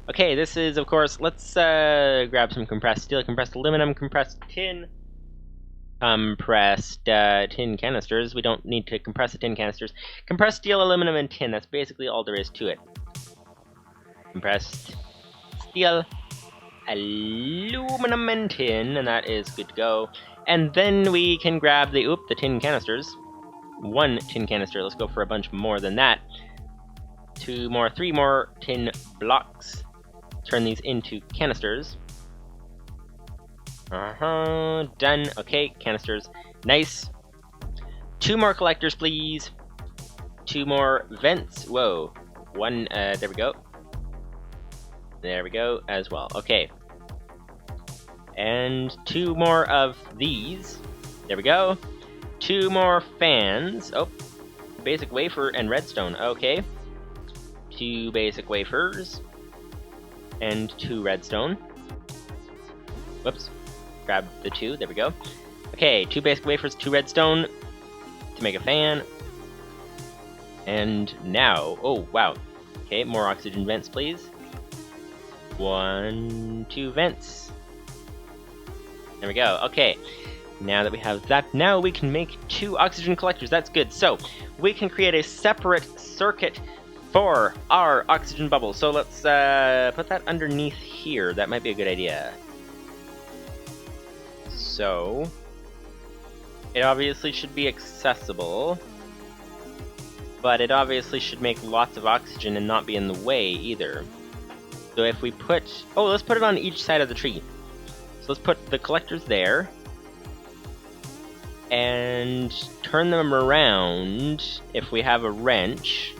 Okay, this is, of course, let's grab some compressed steel, compressed aluminum, compressed tin. Compressed tin canisters. We don't need to compress the tin canisters. Compressed steel, aluminum, and tin. That's basically all there is to it. Compressed steel, aluminum, and tin, and that is good to go. And then we can grab the tin canisters. 1 tin canister. Let's go for a bunch more than that. 2 more, 3 more tin blocks. Turn these into canisters. Done. Okay, canisters. Nice. 2 more collectors, please. 2 more vents. Whoa. 1, there we go. There we go, as well. Okay. And 2 more of these. There we go. 2 more fans. Oh, basic wafer and redstone. Okay. 2 basic wafers. And 2 redstone. Whoops. Grab the 2. There we go. Okay, 2 basic wafers, 2 redstone to make a fan. And now, oh, wow. Okay, more oxygen vents, please. 1, 2 vents. There we go. Okay. Now that we have that, now we can make 2 oxygen collectors. That's good. So, we can create a separate circuit for our oxygen bubble. So let's put that underneath here. That might be a good idea. So, it obviously should be accessible, but it obviously should make lots of oxygen and not be in the way either. So if we put... oh, let's put it on each side of the tree. So let's put the collectors there. and turn them around if we have a wrench.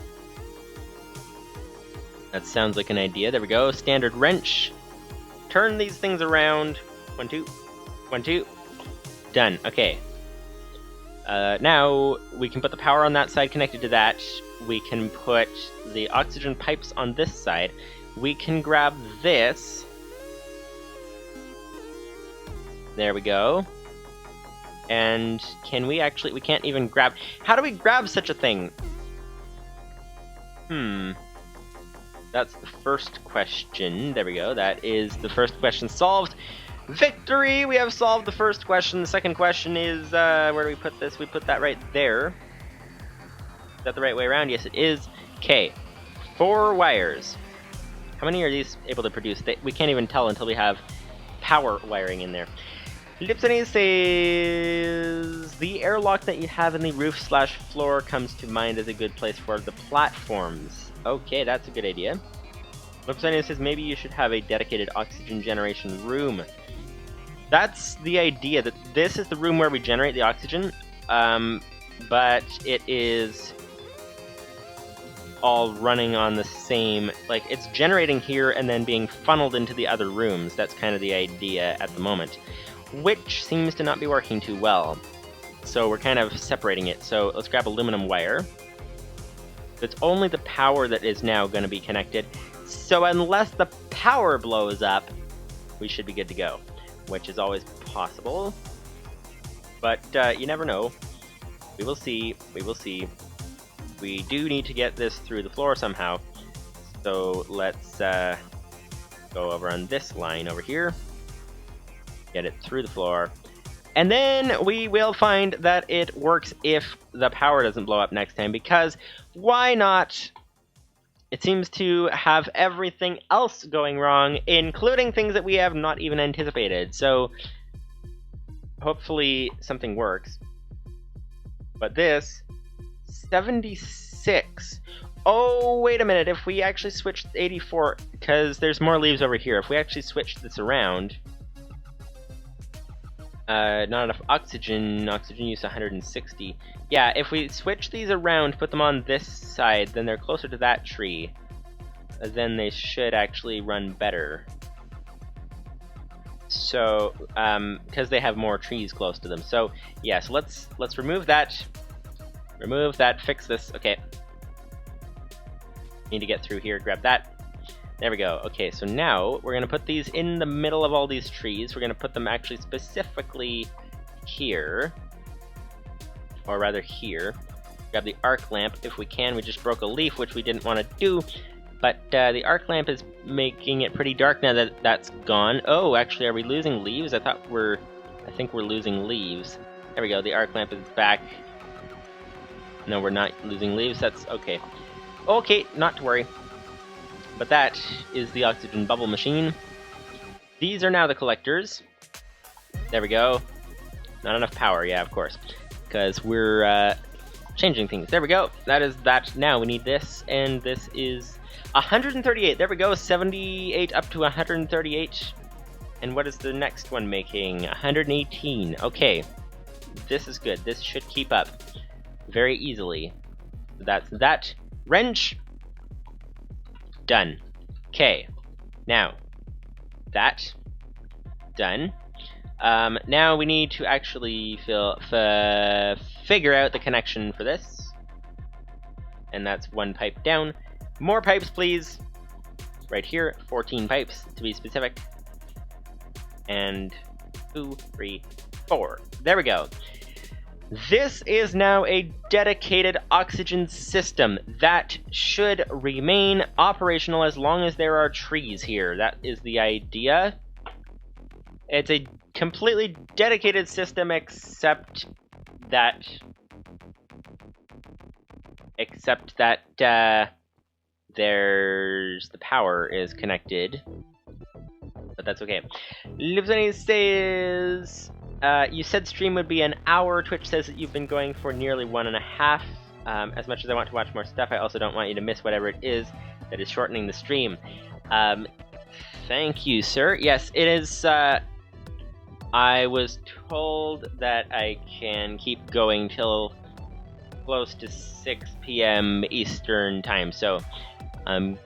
That sounds like an idea. There we go. Standard wrench. Turn these things around. 1, 2. 1, 2. Done. Okay. Now we can put the power on that side connected to that. We can put the oxygen pipes on this side. We can grab this. There we go. And can we actually... We can't even grab... How do we grab such a thing? That's the first question. There we go. That is the first question solved. Victory! We have solved the first question. The second question is, where do we put this? We put that right there. Is that the right way around? Yes, it is. Okay. 4 wires. How many are these able to produce? We can't even tell until we have power wiring in there. Lipsony says, the airlock that you have in the roof/floor comes to mind as a good place for the platforms. Okay, that's a good idea. Lipsony says, maybe you should have a dedicated oxygen generation room. That's the idea, that this is the room where we generate the oxygen, but it is all running on the same, like, it's generating here and then being funneled into the other rooms. That's kind of the idea at the moment, which seems to not be working too well. So we're kind of separating it. So let's grab aluminum wire. It's only the power that is now going to be connected. So unless the power blows up, we should be good to go, which is always possible. But you never know. We will see. We will see. We do need to get this through the floor somehow. So let's go over on this line over here. Get it through the floor. And then we will find that it works if the power doesn't blow up next time, because why not? It seems to have everything else going wrong, including things that we have not even anticipated. So hopefully something works. But this 76. Oh, wait a minute. If we actually switched 84, because there's more leaves over here. If we actually switched this around, not enough oxygen use 160. Yeah, if we switch these around, put them on this side, then they're closer to that tree. Then they should actually run better. So, because they have more trees close to them. So, yeah, so let's remove that. Remove that, fix this. Okay. Need to get through here, grab that. There we go. Okay, so now we're going to put these in the middle of all these trees. We're going to put them actually specifically here. Or rather here. Grab the arc lamp if we can. We just broke a leaf, which we didn't want to do. But the arc lamp is making it pretty dark now that that's gone. Oh, actually, are we losing leaves? I think we're losing leaves. There we go. The arc lamp is back. No, we're not losing leaves. That's okay. Okay, not to worry. But that is the oxygen bubble machine. These are now the collectors. There we go. Not enough power, yeah, of course. Because we're changing things. There we go. That is that. Now we need this, and this is 138. There we go. 78 up to 138. And what is the next one making? 118. Okay. This is good. This should keep up very easily. That's that. Wrench. Done. Okay. Now, that. Done. Now we need to actually figure out the connection for this. And that's 1 pipe down. More pipes, please. Right here, 14 pipes to be specific. And 2, 3, 4. There we go. This is now a dedicated oxygen system that should remain operational as long as there are trees here. That is the idea. It's a completely dedicated system except that there's the power is connected. But that's okay. Livsony says, you said stream would be an hour. Twitch says that you've been going for nearly 1.5. As much as I want to watch more stuff, I also don't want you to miss whatever it is that is shortening the stream. Thank you, sir. Yes, it is. I was told that I can keep going till close to 6 p.m. Eastern time, so I'm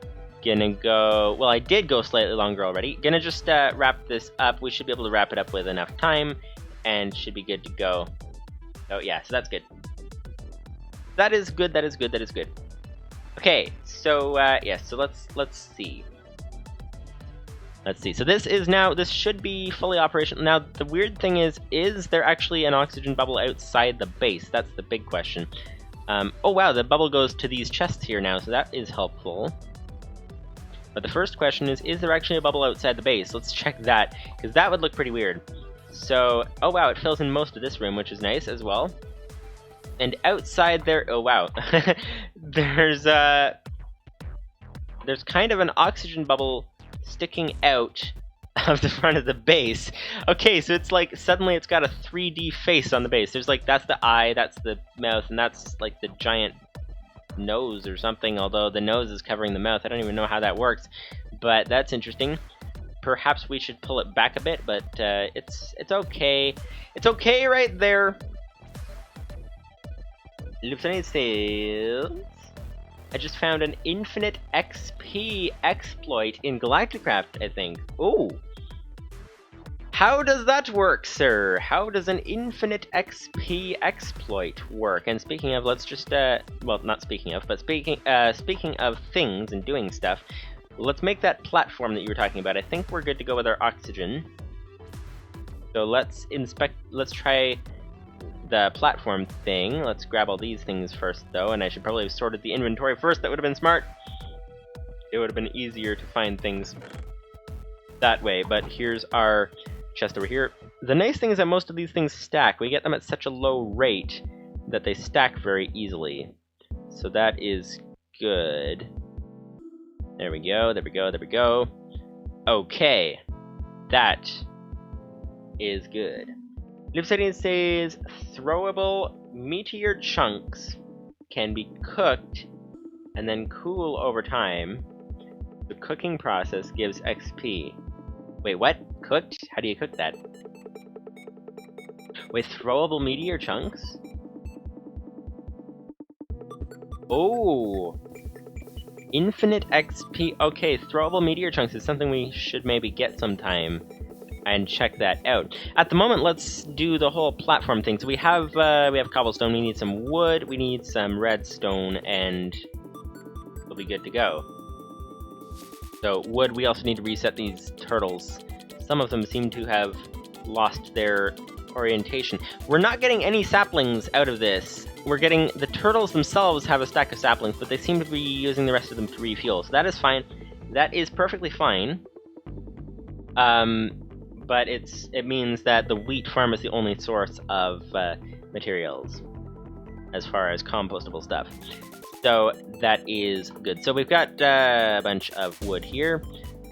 gonna go... Well, I did go slightly longer already. Gonna just wrap this up. We should be able to wrap it up with enough time, and should be good to go. Oh yeah, so that's good. That is good, that is good, that is good. Okay, so yeah, so let's see. Let's see. So this should be fully operational. Now, the weird thing is there actually an oxygen bubble outside the base? That's the big question. Oh wow, the bubble goes to these chests here now, so that is helpful. But the first question is there actually a bubble outside the base? Let's check that, because that would look pretty weird. So, oh wow, it fills in most of this room, which is nice as well. And outside there, oh wow, there's kind of an oxygen bubble sticking out of the front of the base. Okay, so it's like suddenly it's got a 3D face on the base. There's like, that's the eye, that's the mouth, and that's like the giant nose or something, although the nose is covering the mouth. I don't even know how that works, but that's interesting. Perhaps we should pull it back a bit, but it's okay. It's okay right there. Lieutenant says, I just found an infinite XP exploit in Galacticraft, I think. Ooh. How does that work, sir? How does an infinite XP exploit work? And speaking of, let's just, well, not speaking of, but speaking of things and doing stuff, let's make that platform that you were talking about. I think we're good to go with our oxygen. So let's try the platform thing. Let's grab all these things first, though, and I should probably have sorted the inventory first. That would have been smart. It would have been easier to find things that way, but here's our chest over here. The nice thing is that most of these things stack. We get them at such a low rate that they stack very easily. So that is good. There we go, there we go, there we go. Okay. That is good. Livestream says, throwable meteor chunks can be cooked and then cool over time. The cooking process gives XP. Wait, what? Cooked? How do you cook that? With throwable meteor chunks? Oh! Infinite XP. Okay, throwable meteor chunks is something we should maybe get sometime and check that out. At the moment, let's do the whole platform thing. So we have cobblestone, we need some wood, we need some redstone, and we'll be good to go. So wood, we also need to reset these turtles. Some of them seem to have lost their orientation. We're not getting any saplings out of this. We're getting, the turtles themselves have a stack of saplings, but they seem to be using the rest of them to refuel. So that is fine. That is perfectly fine. But it means that the wheat farm is the only source of materials as far as compostable stuff. So that is good. So we've got a bunch of wood here.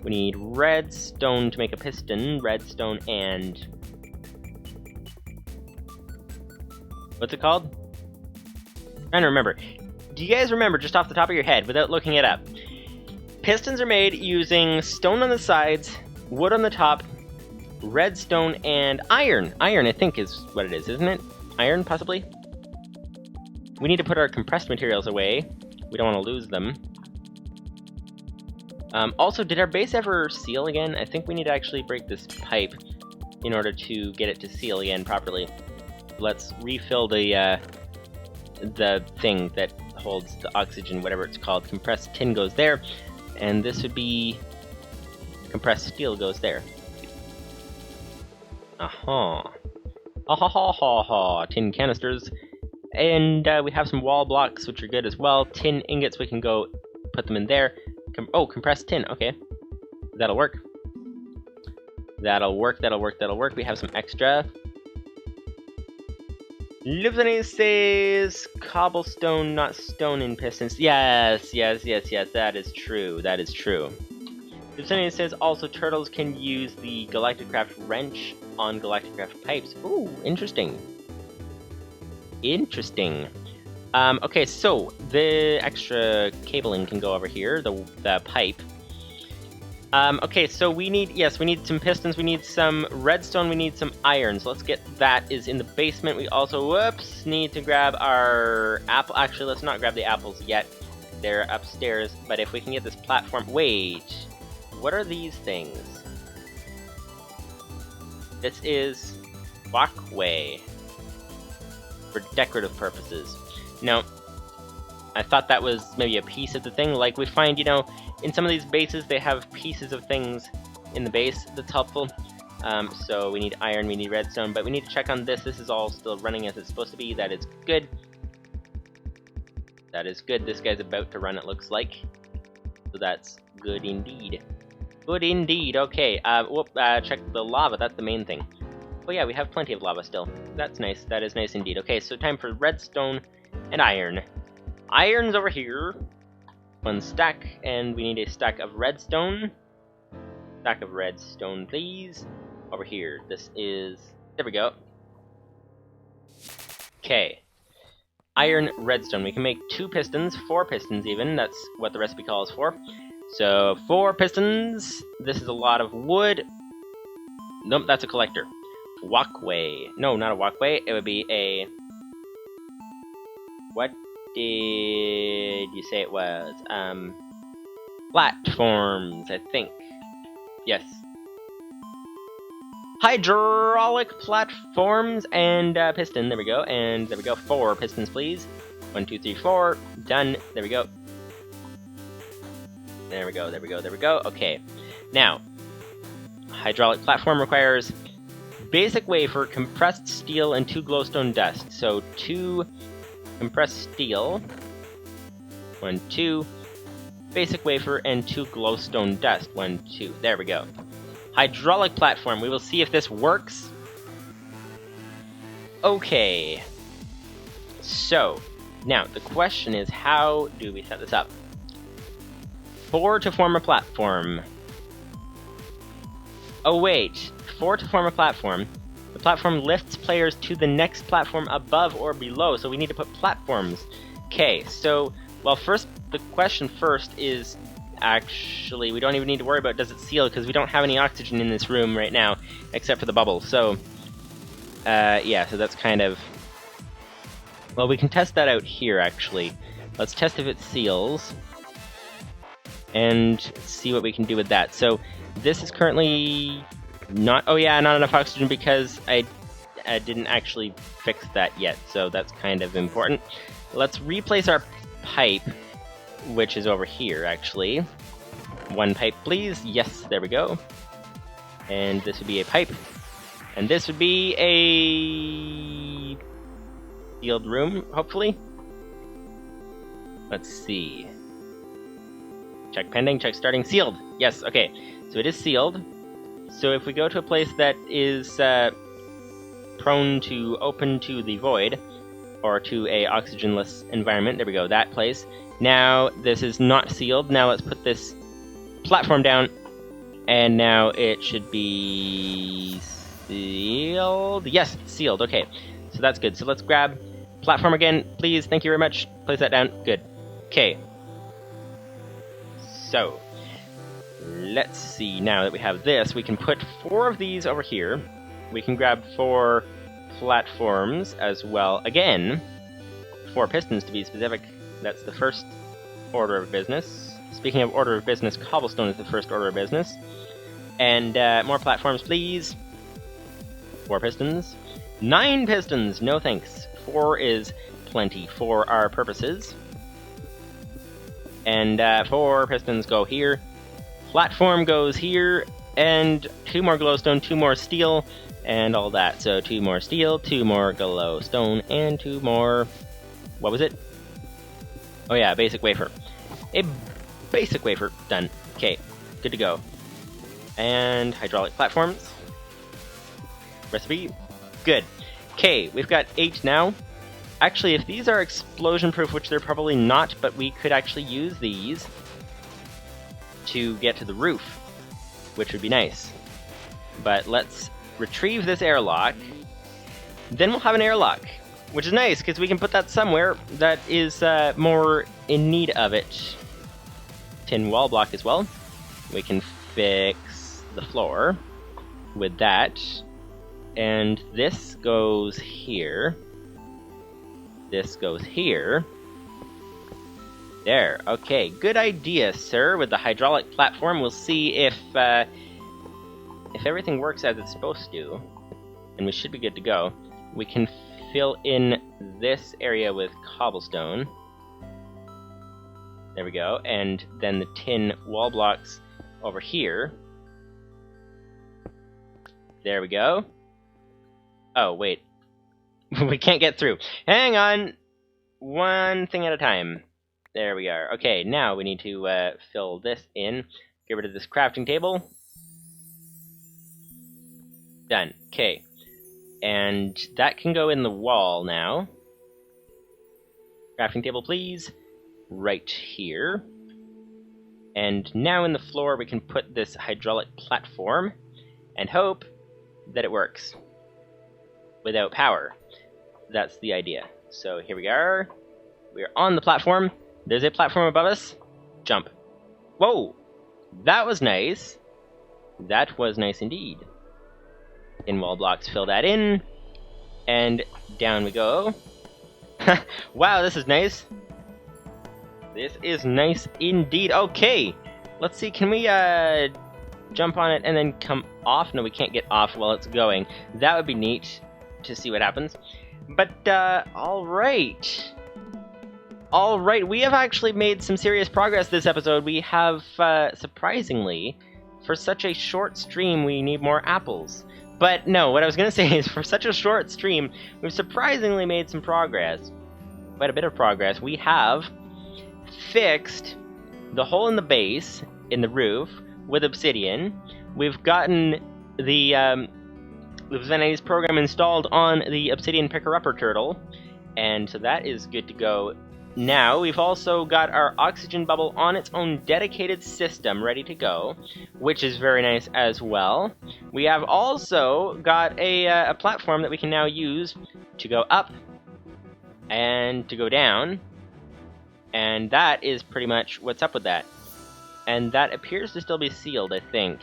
We need redstone to make a piston, redstone and... what's it called? I'm trying to remember. Do you guys remember, just off the top of your head, without looking it up? Pistons are made using stone on the sides, wood on the top, redstone, and iron. Iron, I think, is what it is, isn't it? Iron, possibly? We need to put our compressed materials away. We don't want to lose them. Also, did our base ever seal again? I think we need to actually break this pipe in order to get it to seal again properly. Let's refill the thing that holds the oxygen, whatever it's called. Compressed tin goes there, and this would be compressed steel goes there. Aha. Ha. Tin canisters. And we have some wall blocks, which are good as well. Tin ingots, we can go put them in there. Compressed tin, okay. That'll work. That'll work. We have some extra. Livestream says cobblestone, not stone in pistons. Yes, that is true. Livestream says also turtles can use the Galacticraft wrench on Galacticraft pipes. Ooh, interesting. Okay, so the extra cabling can go over here, the pipe. Okay, so we need, yes, we need some pistons, we need some redstone, we need some iron. So let's get that is in the basement. We also, whoops, need to grab our apple. Actually, let's not grab the apples yet. They're upstairs, but if we can get this platform, wait, what are these things? This is walkway for decorative purposes. No, I thought that was maybe a piece of the thing. Like we find, you know, in some of these bases, they have pieces of things in the base that's helpful. So we need iron, we need redstone, but we need to check on this. This is all still running as it's supposed to be. That is good. That is good. This guy's about to run, it looks like. So that's good indeed. Good indeed. Okay, check the lava. That's the main thing. Oh yeah, we have plenty of lava still. That's nice. That is nice indeed. Okay, so time for redstone and iron. Iron's over here. 1 stack, and we need a stack of redstone. Stack of redstone, please. Over here. This is... There we go. Okay. Iron, redstone. We can make 2 pistons, 4 pistons even. That's what the recipe calls for. So, 4 pistons. This is a lot of wood. Nope, that's a collector. Walkway. No, not a walkway. It would be a... What did you say it was? Platforms, I think. Yes. Hydraulic platforms and piston. There we go. And there we go. 4 pistons, please. 1, 2, 3, 4. Done. There we go. There we go. There we go. There we go. Okay. Now, hydraulic platform requires basic wafer, compressed steel, and 2 glowstone dust. So 2 compressed steel. 1, 2. Basic wafer and 2 glowstone dust. 1, 2. There we go. Hydraulic platform. We will see if this works. Okay. So, now the question is, how do we set this up? 4 to form a platform. Oh wait, 4 to form a platform. The platform lifts players to the next platform above or below, so we need to put platforms. Okay, so, well, first, the question first is, actually, we don't even need to worry about does it seal, because we don't have any oxygen in this room right now, except for the bubble, so, yeah, so that's kind of... Well, we can test that out here, actually. Let's test if it seals, and see what we can do with that. So, this is currently not... Oh yeah, not enough oxygen because I didn't actually fix that yet, so that's kind of important. Let's replace our pipe, which is over here, actually. 1 pipe, please. Yes, there we go. And this would be a pipe. And this would be a... sealed room, hopefully. Let's see. Check pending, check starting, sealed. Yes, okay. So it is sealed. So if we go to a place that is prone to open to the void, or to a oxygenless environment, there we go, that place. Now this is not sealed. Now let's put this platform down, and now it should be sealed. Yes, sealed. Okay, so that's good. So let's grab platform again, please. Thank you very much. Place that down. Good. Okay. So let's see. Now that we have this, we can put 4 of these over here. We can grab 4 platforms as well. Again, 4 pistons to be specific. That's the first order of business. Speaking of order of business, cobblestone is the first order of business. And more platforms, please. 4 pistons. 9 pistons, no thanks. 4 is plenty for our purposes. And 4 pistons go here. Platform goes here. And 2 more glowstone, 2 more steel, and all that. So 2 more steel, 2 more glowstone, and 2 more... What was it? Oh yeah, basic wafer. A basic wafer. Done. Okay, good to go. And hydraulic platforms. Recipe. Good. Okay, we've got 8 now. Actually, if these are explosion-proof, which they're probably not, but we could actually use these to get to the roof, which would be nice. But let's retrieve this airlock. Then we'll have an airlock, which is nice, because we can put that somewhere that is more in need of it. Tin wall block as well. We can fix the floor with that. And this goes here. This goes here. There. Okay, good idea, sir. With the hydraulic platform, we'll see if everything works as it's supposed to, and we should be good to go. We can fill in this area with cobblestone. There we go. And then the tin wall blocks over here. There we go. Oh, wait. We can't get through. Hang on. One thing at a time. There we are. Okay, now we need to fill this in. Get rid of this crafting table. Done. Okay. And that can go in the wall now. Crafting table, please. Right here. And now in the floor we can put this hydraulic platform and hope that it works without power. That's the idea. So here we are. We're on the platform. There's a platform above us. Jump. Whoa! That was nice. That was nice indeed. In wall blocks, fill that in. And down we go. Wow, this is nice. This is nice indeed. Okay! Let's see, can we jump on it and then come off? No, we can't get off while it's going. That would be neat to see what happens. But, alright. Alright, we have actually made some serious progress this episode. We have, surprisingly, for such a short stream, we need more apples. But no, what I was going to say is, for such a short stream, we've surprisingly made some progress. Quite a bit of progress. We have fixed the hole in the base, in the roof, with obsidian. We've gotten the Venice program installed on the obsidian picker-upper turtle, and so that is good to go. Now, we've also got our oxygen bubble on its own dedicated system ready to go, which is very nice as well. We have also got a platform that we can now use to go up and to go down, and that is pretty much what's up with that. And that appears to still be sealed, I think.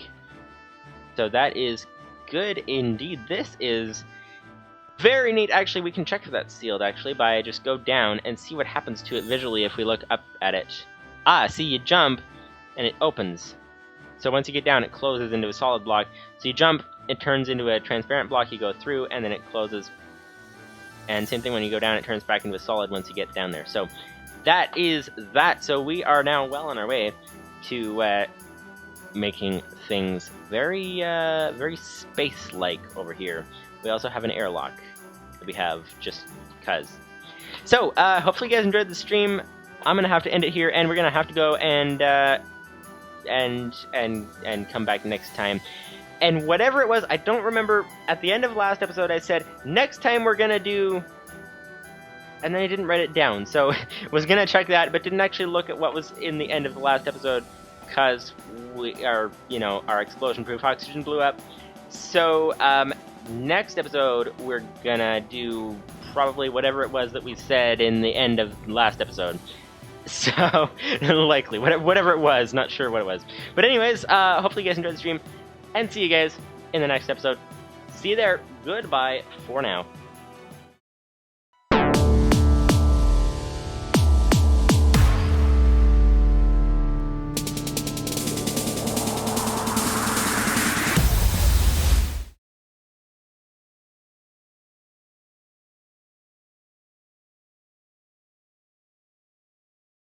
So that is good indeed. This is very neat. Actually, we can check if that's sealed, actually, by just go down and see what happens to it visually if we look up at it. Ah, see, you jump, and it opens. So once you get down, it closes into a solid block. So you jump, it turns into a transparent block, you go through, and then it closes. And same thing when you go down, it turns back into a solid once you get down there. So that is that. So we are now well on our way to making things very, very space-like over here. We also have an airlock that we have just because. So, hopefully you guys enjoyed the stream. I'm gonna have to end it here, and we're gonna have to go and come back next time. And whatever it was, I don't remember. At the end of the last episode, I said next time we're gonna do, and then I didn't write it down. So was gonna check that, but didn't actually look at what was in the end of the last episode because our explosion-proof oxygen blew up. So, next episode, we're gonna do probably whatever it was that we said in the end of the last episode. So, likely, whatever it was, not sure what it was. But anyways, hopefully you guys enjoyed the stream, and see you guys in the next episode. See you there. Goodbye for now.